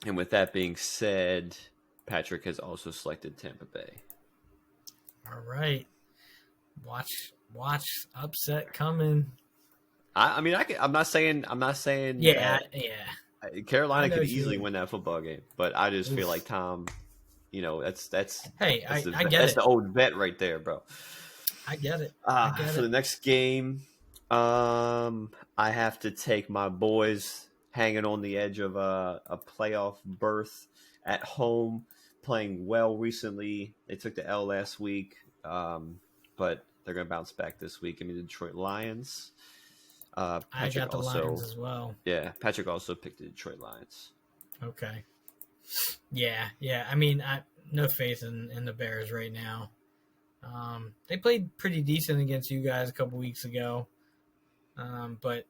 And with that being said, Patrick has also selected Tampa Bay. All right. Watch upset coming. I'm not saying. Yeah. Carolina could easily win that football game, but I just feel like Tom. Hey, I get it. That's the old vet right there, bro. I get it. For the next game, I have to take my boys hanging on the edge of a playoff berth at home, playing well recently. They took the L last week, but they're going to bounce back this week. I mean, the Detroit Lions. I got the Lions as well. Yeah, Patrick also picked the Detroit Lions. Okay. Yeah. I mean, no faith in the Bears right now. They played pretty decent against you guys a couple weeks ago. But,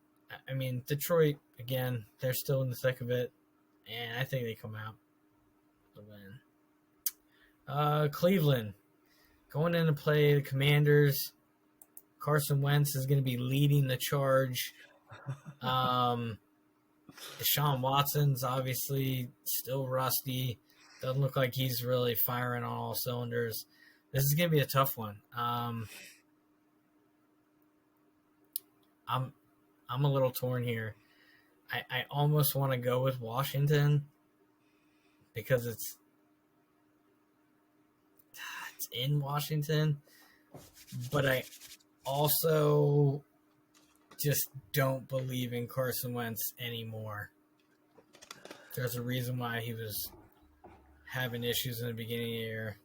I mean, Detroit, again, they're still in the thick of it. And I think they come out to win. Cleveland, going in to play the Commanders. Carson Wentz is going to be leading the charge. Deshaun Watson's obviously still rusty. Doesn't look like he's really firing on all cylinders. This is going to be a tough one. I'm a little torn here. I almost want to go with Washington because it's in Washington, but I also just don't believe in Carson Wentz anymore. There's a reason why he was having issues in the beginning of the year.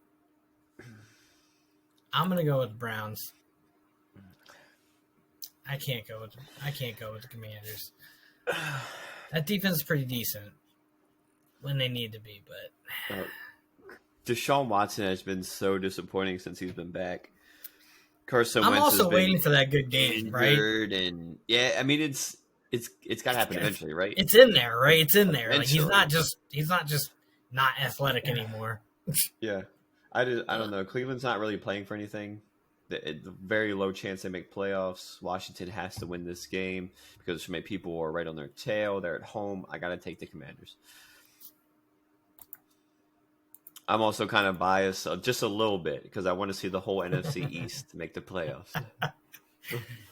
I'm gonna go with the Browns. I can't go with the Commanders. That defense is pretty decent when they need to be, but Deshaun Watson has been so disappointing since he's been back. Carson Wentz I'm also waiting for that good game, right? And yeah, I mean it's got to happen eventually, right? It's in there, right? It's in there. Like he's not just not athletic anymore. Yeah, I don't know. Cleveland's not really playing for anything. It's a very low chance they make playoffs. Washington has to win this game because so many people are right on their tail. They're at home. I got to take the Commanders. I'm also kind of biased just a little bit because I want to see the whole NFC East make the playoffs.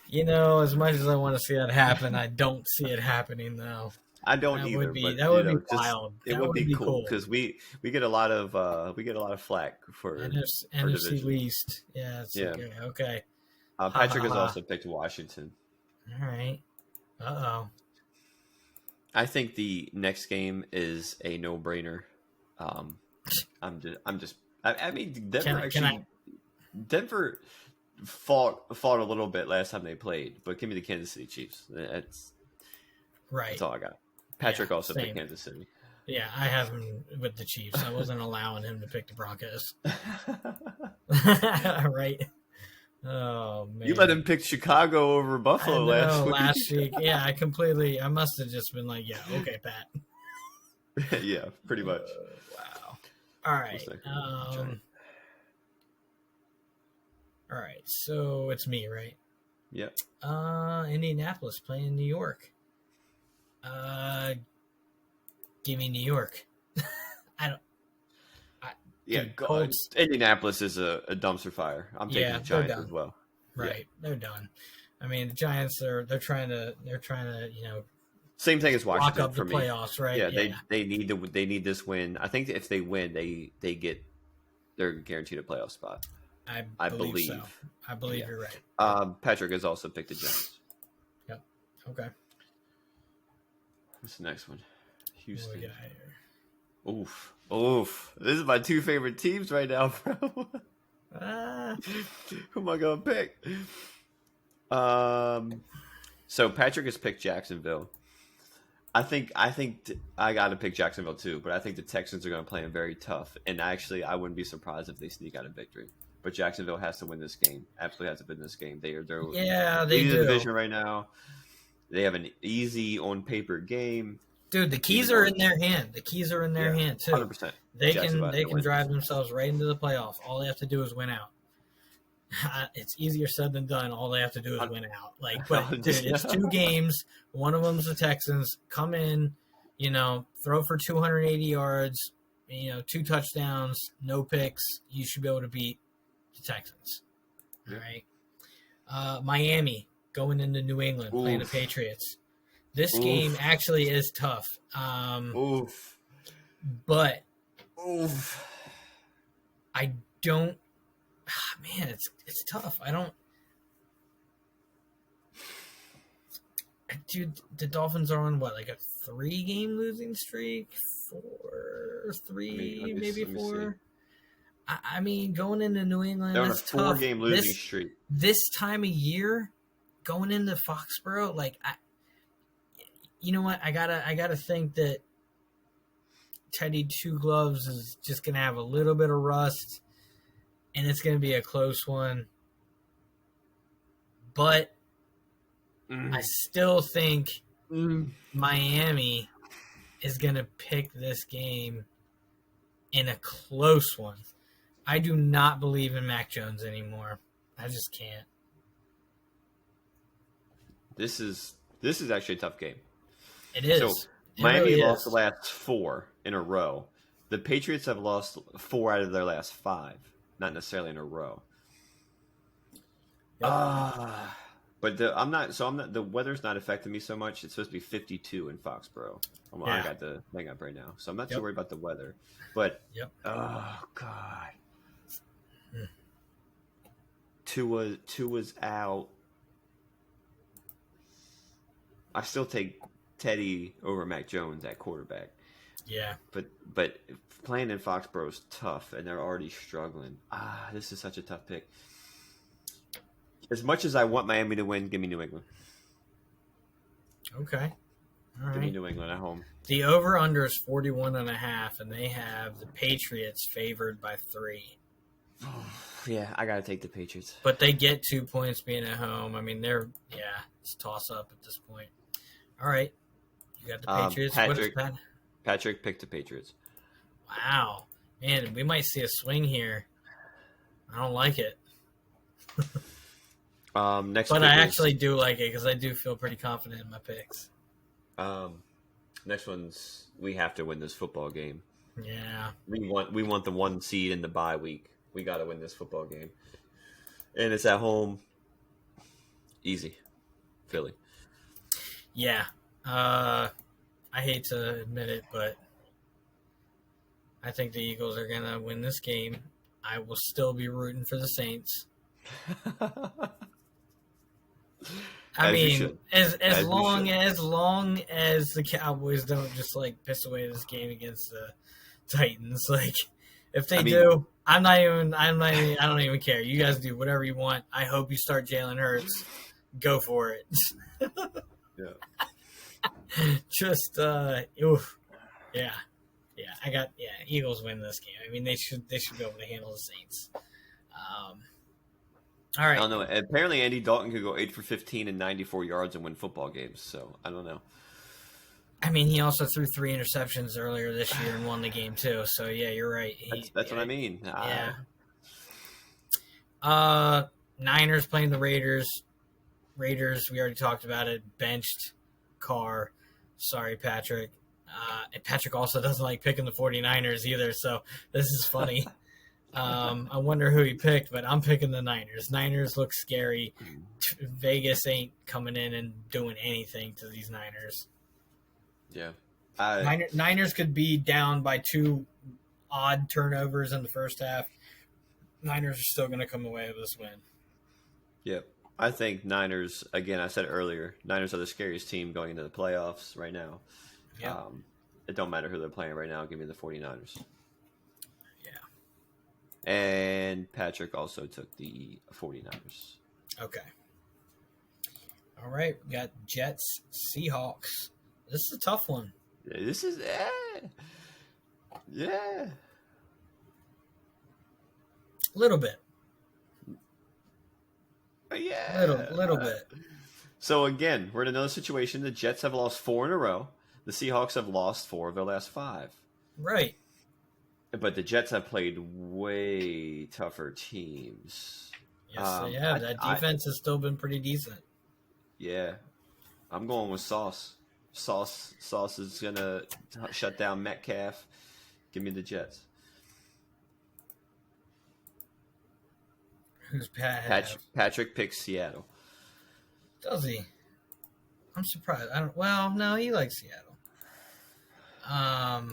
You know, as much as I want to see that happen, I don't see it happening though. I don't that either. Would be, but, that would be wild. It would be cool because we get a lot of flack for NFC East. Yeah. Okay. Patrick has also picked Washington. All right. I think the next game is a no-brainer. I mean, Denver fought a little bit last time they played, but give me the Kansas City Chiefs. That's all I got. Patrick also picked Kansas City. Yeah, I have him with the Chiefs. I wasn't allowing him to pick the Broncos. Right? Oh man! You let him pick Chicago over Buffalo last week. Yeah, I must have just been like, yeah, okay, Pat. Yeah, pretty much. Wow. All right. All right. So it's me, right? Yep. Indianapolis playing New York. Give me New York. Yeah, Dude, Colts. Indianapolis is a dumpster fire. I'm taking the They're Giants done. as well. Right, Yeah. they're done. I mean, the Giants they're trying to Same thing as lock Washington up the for me. playoffs, right? Yeah, Yeah, they need this win. I think that if they win, they're guaranteed a playoff spot. I I believe so. believe. I believe Yeah. you're right. Patrick has also picked the Giants. Yep. Okay. What's the next one? What Houston. do we got here? Oof. This is my two favorite teams right now, bro. Who am I gonna pick? So Patrick has picked Jacksonville. I think I got to pick Jacksonville too, but I think the Texans are going to play them very tough. And actually, I wouldn't be surprised if they sneak out a victory. But Jacksonville has to win this game. Absolutely has to win this game. They're they do. the division right now. They have an easy on paper game. Dude, the keys are in their hand. The keys are in their hand too. 100%. They can drive themselves right into the playoff. All they have to do is win out. It's easier said than done. All they have to do is win out. But dude, it's 2 games. One of them's the Texans. Come in, throw for 280 yards, 2 touchdowns, no picks. You should be able to beat the Texans. All right. Miami going into New England playing the Patriots. This game actually is tough. But I don't. Man, it's tough. Dude, the Dolphins are on what, like a 3-game losing streak? 4, 3, maybe 4. I mean, going into New England, they're on a that's tough. 4-game losing streak. This time of year, going into Foxborough, you know what? I gotta think that Teddy Two Gloves is just gonna have a little bit of rust, and it's gonna be a close one. But I still think Miami is gonna pick this game in a close one. I do not believe in Mac Jones anymore. I just can't. This is actually a tough game. It is. So Miami lost the last 4 in a row. The Patriots have lost 4 out of their last 5, not necessarily in a row. But the weather's not affecting me so much. It's supposed to be 52 in Foxborough. I got the thing up right now, so I'm not too worried about the weather. But oh god, Tua's out. I still take Teddy over Mac Jones at quarterback. Yeah. But playing in Foxborough is tough, and they're already struggling. This is such a tough pick. As much as I want Miami to win, give me New England. Okay. All right. Give me New England at home. The over-under is 41.5, and they have the Patriots favored by 3. Yeah, I got to take the Patriots. But they get 2 points being at home. I mean, it's toss-up at this point. All right. You got the Patriots. Patrick picked the Patriots. Wow. Man, we might see a swing here. I don't like it. But I actually do like it because I do feel pretty confident in my picks. Next one's we have to win this football game. Yeah. We want the 1 seed in the bye week. We got to win this football game. And it's at home. Easy. Philly. Yeah. I hate to admit it, but I think the Eagles are going to win this game. I will still be rooting for the Saints. I mean, as long as the Cowboys don't just piss away this game against the Titans, if they do, I don't even care. You guys do whatever you want. I hope you start Jalen Hurts. Go for it. Yeah. Just Eagles win this game. I mean, they should be able to handle the Saints. All right. I don't know. Apparently, Andy Dalton could go 8 for 15 and 94 yards and win football games. So I don't know. I mean, he also threw 3 interceptions earlier this year and won the game too. So yeah, you're right. That's what I mean. Yeah. Niners playing the Raiders. Raiders, we already talked about it. Benched Carr. Sorry, Patrick. And Patrick also doesn't like picking the 49ers either, so this is funny. I wonder who he picked, but I'm picking the Niners. Niners look scary. Vegas ain't coming in and doing anything to these Niners. Yeah. Niners could be down by 2 odd turnovers in the first half. Niners are still going to come away with this win. Yep. I think Niners, again, I said earlier, Niners are the scariest team going into the playoffs right now. Yep. It don't matter who they're playing right now. Give me the 49ers. Yeah. And Patrick also took the 49ers. Okay. All right. We got Jets, Seahawks. This is a tough one. This is yeah. A little bit. Yeah. Little bit. So again, we're in another situation. The Jets have lost 4 in a row. The Seahawks have lost 4 of their last 5. Right. But the Jets have played way tougher teams. Yes, they have. That defense has still been pretty decent. Yeah. I'm going with Sauce. Sauce is going to shut down Metcalf. Give me the Jets. Who's Patrick picks Seattle. Does he? I'm surprised. No, he likes Seattle. I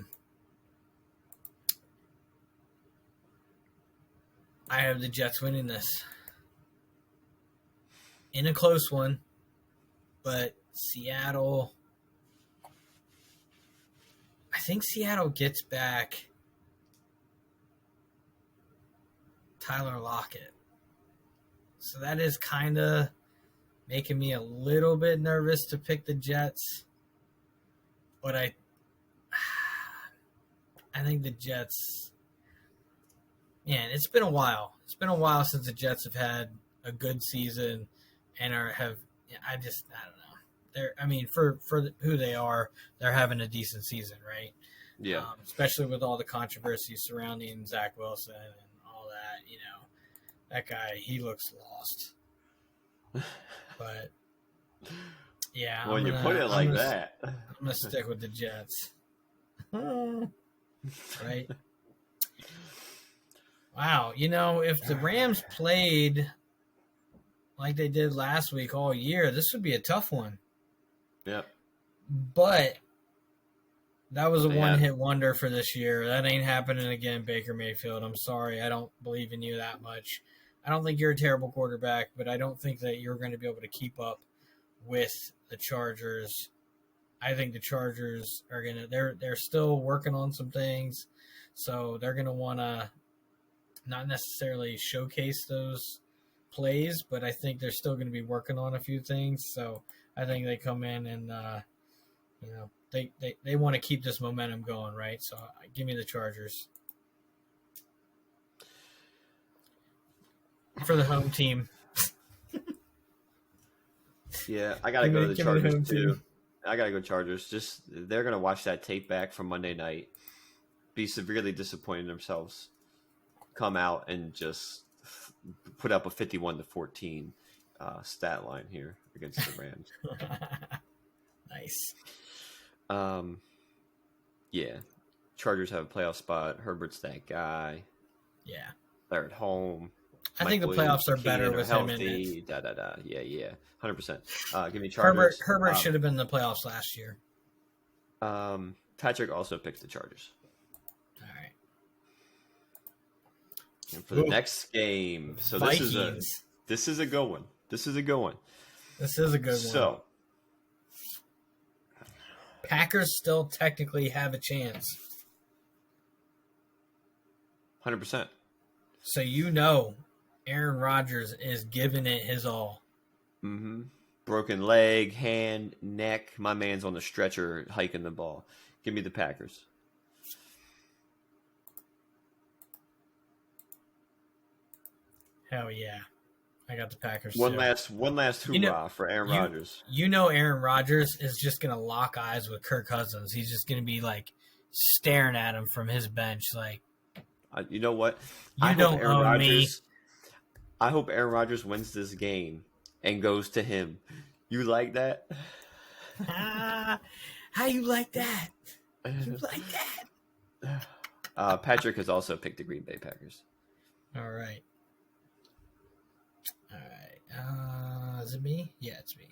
have the Jets winning this. In a close one, but Seattle. I think Seattle gets back Tyler Lockett. So that is kind of making me a little bit nervous to pick the Jets. But I think the Jets, man, it's been a while. It's been a while since the Jets have had a good season and I don't know. For who they are, they're having a decent season, right? Yeah. Especially with all the controversy surrounding Zach Wilson and all that, that guy, he looks lost. But yeah, when you put it like that, I'm gonna stick with the Jets. Right? Wow, if the Rams played like they did last week all year, this would be a tough one. Yep. But that was a one-hit wonder for this year. That ain't happening again, Baker Mayfield. I'm sorry. I don't believe in you that much. I don't think you're a terrible quarterback, but I don't think that you're going to be able to keep up with the Chargers. I think the Chargers are going to they're still working on some things. So they're going to want to not necessarily showcase those plays, but I think they're still going to be working on a few things. So I think they come in and they want to keep this momentum going, right? So give me the Chargers for the home team. Yeah, I gotta go to the Chargers too. I gotta go Chargers. Just they're gonna watch that tape back from Monday night, be severely disappointed in themselves, come out and just put up a 51-14 stat line here against the Rams. Nice. Yeah, Chargers have a playoff spot. Herbert's that guy. Yeah, they're at home. I think the playoffs are better with him in it. Yeah, 100%. Give me Chargers. Herbert should have been in the playoffs last year. Patrick also picks the Chargers. All right. And for the next game, so Vikings. this is a good one. This is a good one. So Packers still technically have a chance. 100%. So Aaron Rodgers is giving it his all. Mm-hmm. Broken leg, hand, neck. My man's on the stretcher hiking the ball. Give me the Packers. Hell yeah. I got the Packers One too. last hoorah for Aaron Rodgers. Aaron Rodgers is just going to lock eyes with Kirk Cousins. He's just going to be like staring at him from his bench like, you know what? I hope Aaron Rodgers wins this game and goes to him. You like that? How you like that? You like that? Patrick has also picked the Green Bay Packers. All right. Is it me? Yeah, it's me.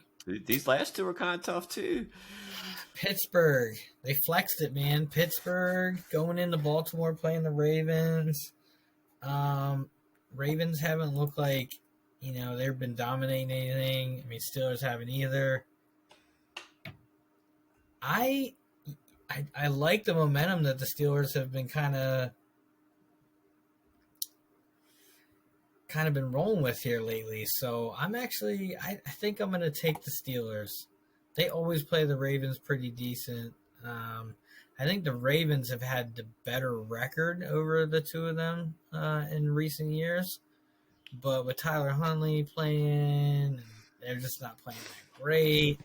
These last two were kind of tough too. Pittsburgh. They flexed it, man. Pittsburgh going into Baltimore playing the Ravens. Ravens haven't looked like, they've been dominating anything. I mean, Steelers haven't either. I like the momentum that the Steelers have been kind of been rolling with here lately. So I'm actually, I think I'm going to take the Steelers. They always play the Ravens pretty decent. I think the Ravens have had the better record over the two of them in recent years. But with Tyler Huntley playing, they're just not playing that great.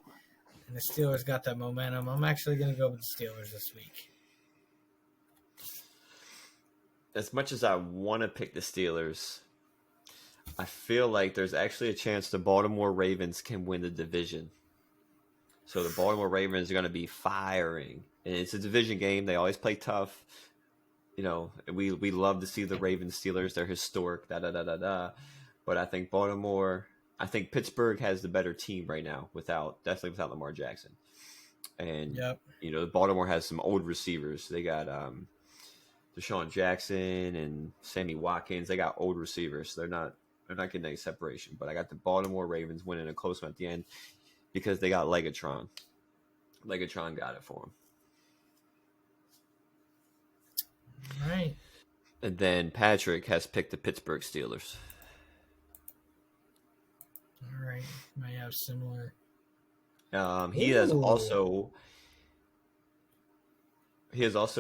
And the Steelers got that momentum. I'm actually going to go with the Steelers this week. As much as I want to pick the Steelers, I feel like there's actually a chance the Baltimore Ravens can win the division. So the Baltimore Ravens are going to be firing. And it's a division game. They always play tough. We love to see the Ravens Steelers. They're historic, But I think Pittsburgh has the better team right now, definitely without Lamar Jackson. And, Baltimore has some old receivers. They got Deshaun Jackson and Sammy Watkins. They got old receivers. They're not getting any separation. But I got the Baltimore Ravens winning a close one at the end because they got Legatron. Legatron got it for them. All right. And then Patrick has picked the Pittsburgh Steelers. All right. Might have similar. He has also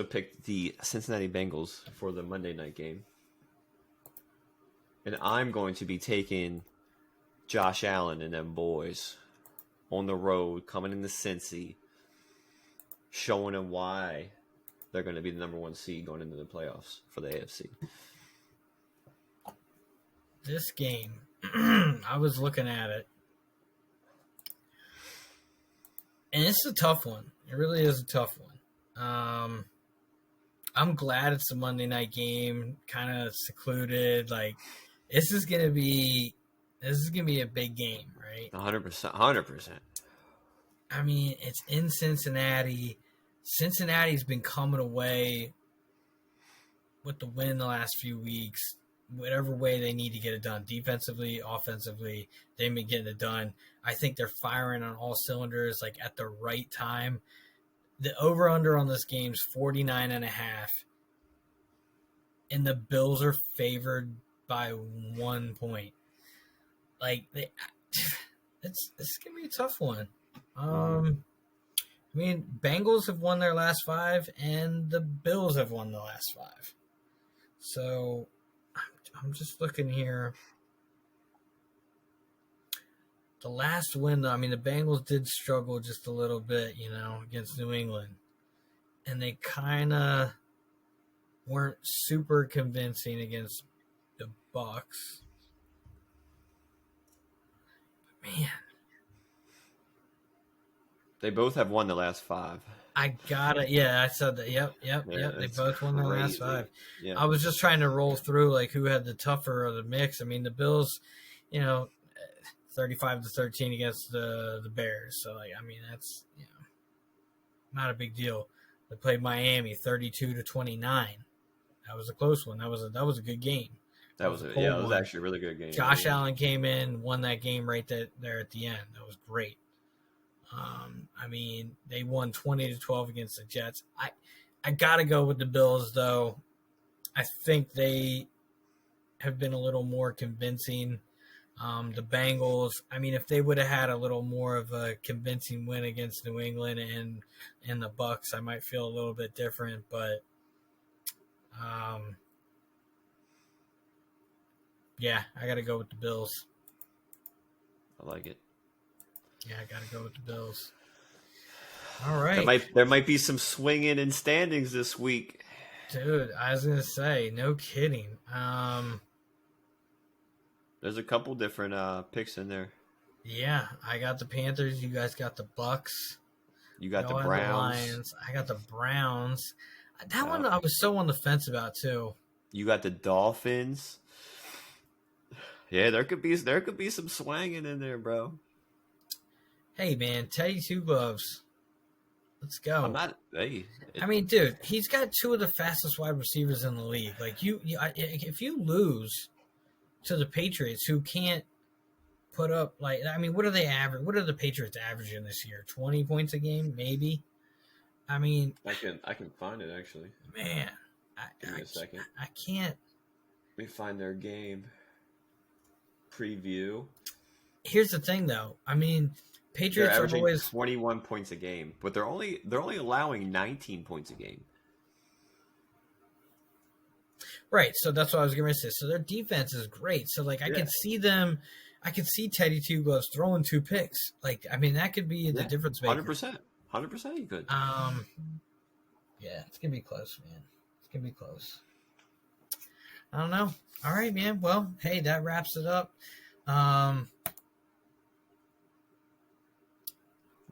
picked the Cincinnati Bengals for the Monday night game. And I'm going to be taking Josh Allen and them boys on the road, coming into Cincy, showing them why they're going to be the number one seed going into the playoffs for the AFC. This game, I was looking at it, and it's a tough one. It really is a tough one. I'm glad it's a Monday night game, kind of secluded. Like, this is gonna be a big game, right? 100%. I mean, it's in Cincinnati. Cincinnati's been coming away with the win the last few weeks. Whatever way they need to get it done, defensively, offensively, they've been getting it done. I think they're firing on all cylinders, like at the right time. The over-under on this game is 49.5, and the Bills are favored by 1 point. Like, it's gonna be a tough one. I mean, Bengals have won their last 5, and the Bills have won the last 5. So I'm just looking here. The last win, though, I mean, the Bengals did struggle just a little bit, against New England. And they kind of weren't super convincing against the Bucs. But, man. They both have won the last 5. I said that. Yep. They both won their last 5. Yeah. I was just trying to roll through, like, who had the tougher of the mix. I mean, the Bills, 35-13 against the Bears. So, like, I mean, that's, not a big deal. They played Miami 32-29. That was a close one. That was a good game. That was actually a really good game. Josh Allen came in, won that game right there at the end. That was great. I mean, they won 20-12 against the Jets. I gotta go with the Bills, though. I think they have been a little more convincing. The Bengals, I mean, if they would have had a little more of a convincing win against New England and the Bucs, I might feel a little bit different. But, yeah, I got to go with the Bills. I like it. Yeah, I got to go with the Bills. All right. There might be some swinging in standings this week. Dude, I was going to say, no kidding. There's a couple different picks in there. Yeah, I got the Panthers. You guys got the Bucs. You got the Y'all have the Browns. Lions. I got the Browns. That Yeah. one I was so on the fence about too. You got the Dolphins. Yeah, there could be some swanging in there, bro. Hey man, Teddy Two Gloves. Let's go. I'm not. Hey, I mean, dude, he's got two of the fastest wide receivers in the league. Like if you lose to the Patriots, who can't put up what are they average? What are the Patriots averaging this year? 20 points a game, maybe. I mean, I can find it actually. man, Give me a second. I can't. Let me find their game preview. Here's the thing, though. I mean, Patriots They're are averaging always 21 points a game, but they're only allowing 19 points a game. right. So that's what I was going to say. So their defense is great. So I could see them. I could see Teddy Two Gloves throwing 2 picks. I mean, that could be the difference maker. 100%, you could. Yeah, it's gonna be close, man. It's gonna be close. I don't know. All right, man. Well, hey, that wraps it up.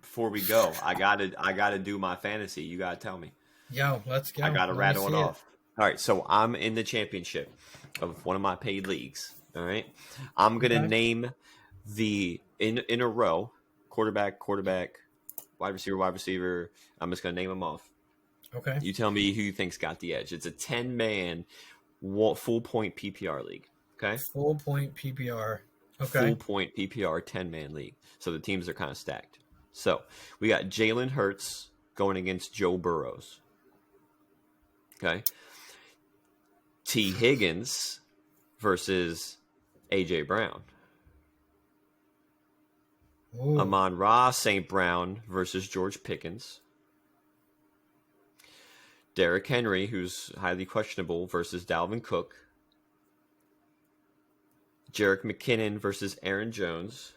Before we go, I gotta do my fantasy. You gotta tell me. Yo, let's go. I gotta rattle it off. All right, so I'm in the championship of one of my paid leagues. All right, I'm gonna name the in a row quarterback, wide receiver. I'm just gonna name them off. Okay. You tell me who you think's got the edge. It's a 10-man full point PPR league. Okay. Full point PPR. Okay. Full point PPR 10-man league. So the teams are kind of stacked. So we got Jalen Hurts going against Joe Burrows. Okay. T. Higgins versus AJ Brown. Ooh. Amon-Ra St. Brown versus George Pickens. Derrick Henry, who's highly questionable, versus Dalvin Cook. Jerick McKinnon versus Aaron Jones.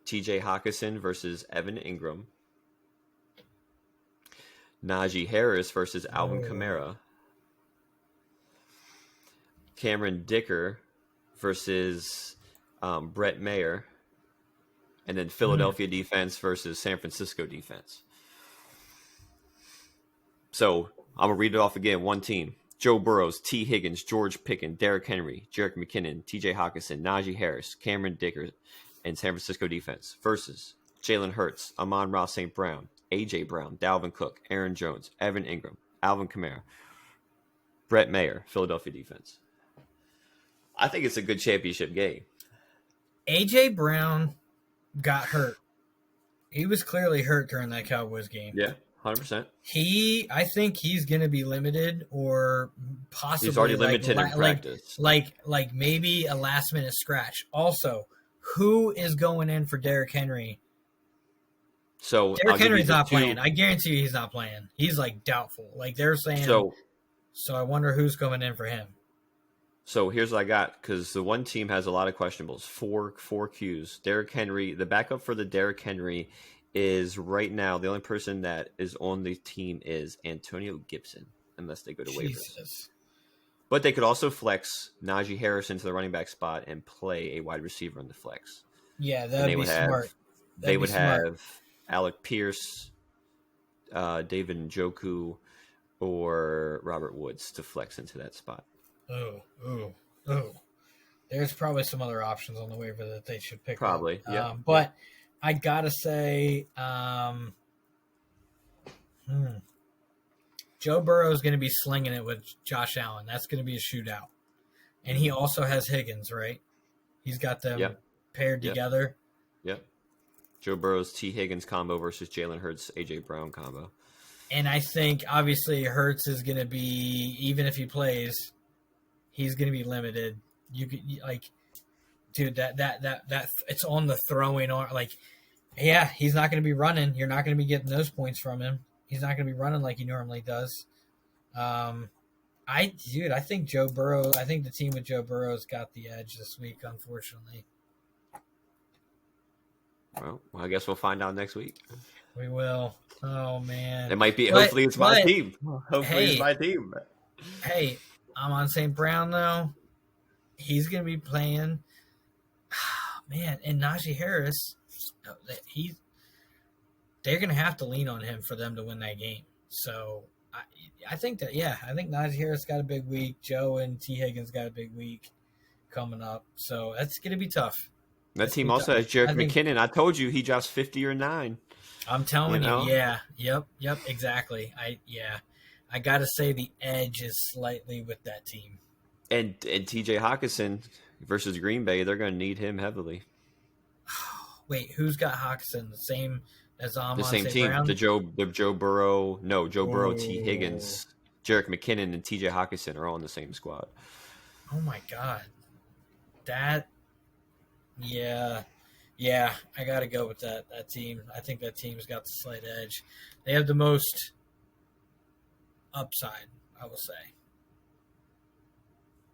TJ Hawkinson versus Evan Ingram. Najee Harris versus Alvin Kamara. Cameron Dicker versus Brett Mayer. And then Philadelphia defense versus San Francisco defense. So I'm going to read it off again. One team. Joe Burrows, T. Higgins, George Pickens, Derrick Henry, Jerick McKinnon, TJ Hawkinson, Najee Harris, Cameron Dicker, and San Francisco defense versus Jalen Hurts, Amon-Ra St. Brown, AJ Brown, Dalvin Cook, Aaron Jones, Evan Ingram, Alvin Kamara, Brett Mayer, Philadelphia defense. I think it's a good championship game. AJ Brown got hurt. He was clearly hurt during that Cowboys game. Yeah, 100%. I think he's going to be limited or possibly he's already limited in practice. Like maybe a last minute scratch. Also, who is going in for Derrick Henry? So Derrick Henry's not playing. I guarantee you he's not playing. He's they're saying. So I wonder who's coming in for him. So here's what I got, because the one team has a lot of questionables. Four Qs. Derrick Henry, the backup for the Derrick Henry is right now, the only person that is on the team is Antonio Gibson, unless they go to waivers. But they could also flex Najee Harris into the running back spot and play a wide receiver on the flex. Yeah, that would be smart. They would have Alec Pierce, David Njoku, or Robert Woods to flex into that spot. Oh. There's probably some other options on the waiver that they should pick probably, up. Yeah. But I gotta say, Joe Burrow is going to be slinging it with Josh Allen. That's going to be a shootout. And he also has Higgins, right? He's got them paired together. Yep. Joe Burrow's T. Higgins combo versus Jalen Hurts' A.J. Brown combo. And I think, obviously, Hurts is going to be, even if he plays, he's going to be limited. You could, dude, that it's on the throwing arm. He's not going to be running. You're not going to be getting those points from him. He's not going to be running like he normally does. I think Joe Burrow. I think the team with Joe Burrow's got the edge this week, unfortunately. Well, I guess we'll find out next week. We will. Oh man, it might be. Hopefully, it's my team. Hopefully, it's my team. Hey, I'm on St. Brown though. He's going to be playing. Man, and Najee Harris, they're going to have to lean on him for them to win that game. So I think that, I think Najee Harris got a big week. Joe and T. Higgins got a big week coming up. So that's going to be tough. That team also has Jerick McKinnon. I told you he drops 50 or 9. I'm telling you, yeah. Yep, exactly. I got to say the edge is slightly with that team. And TJ Hawkinson versus Green Bay, they're going to need him heavily. Wait, who's got Hawkinson? The same as the same team. Brown? The Joe Burrow. No, Joe Burrow, T. Higgins, Jerick McKinnon, and TJ Hawkinson are all in the same squad. Oh my God. Yeah, I got to go with that team. I think that team's got the slight edge. They have the most upside, I will say.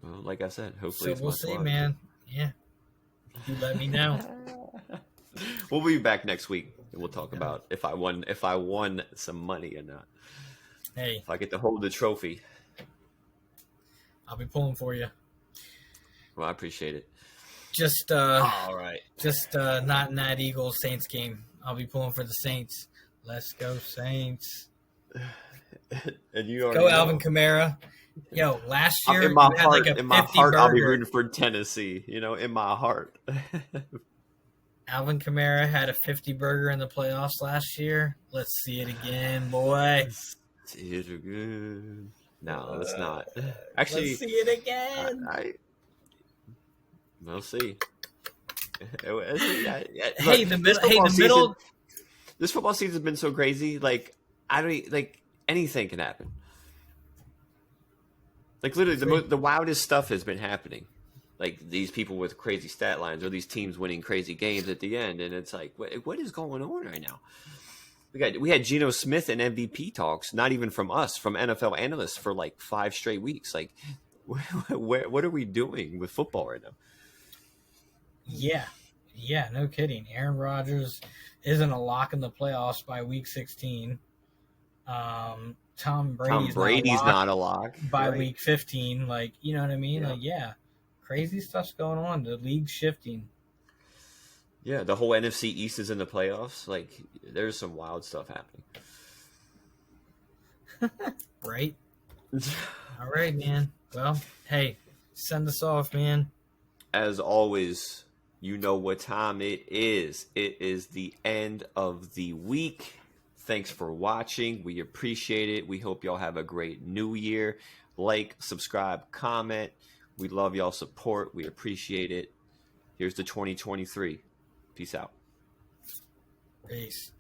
Well, like I said, hopefully we'll see, man. Yeah. You let me know. We'll be back next week and we'll talk about if I won some money or not. Hey. If I get to hold the trophy. I'll be pulling for you. Well, I appreciate it. Just all right. Just not in that Eagles Saints game. I'll be pulling for the Saints. Let's go Saints. And you go Alvin Kamara. Yo, last year in my heart, I'll be rooting for Tennessee. In my heart. Alvin Kamara had a 50 burger in the playoffs last year. Let's see it again, boy. See it again. No, it's not. Actually, let's see it again. We'll see. Hey, the middle. This football season has been so crazy. Like anything can happen. Like literally, the wildest stuff has been happening. Like these people with crazy stat lines, or these teams winning crazy games at the end, and it's like, what is going on right now? We had Geno Smith and MVP talks, not even from us, from NFL analysts for like 5 straight weeks. Like, what are we doing with football right now? Yeah, no kidding. Aaron Rodgers isn't a lock in the playoffs by week 16. Tom Brady's not a lock by week 15. Like, you know what I mean? Yeah. Like, crazy stuff's going on. The league's shifting. Yeah, the whole NFC East is in the playoffs. Like, there's some wild stuff happening. Right? All right, man. Well, hey, send us off, man. As always, you know what time it is. It is the end of the week. Thanks for watching. We appreciate it. We hope y'all have a great new year. Like, subscribe, comment. We love y'all support. We appreciate it. Here's the 2023. Peace out. Peace.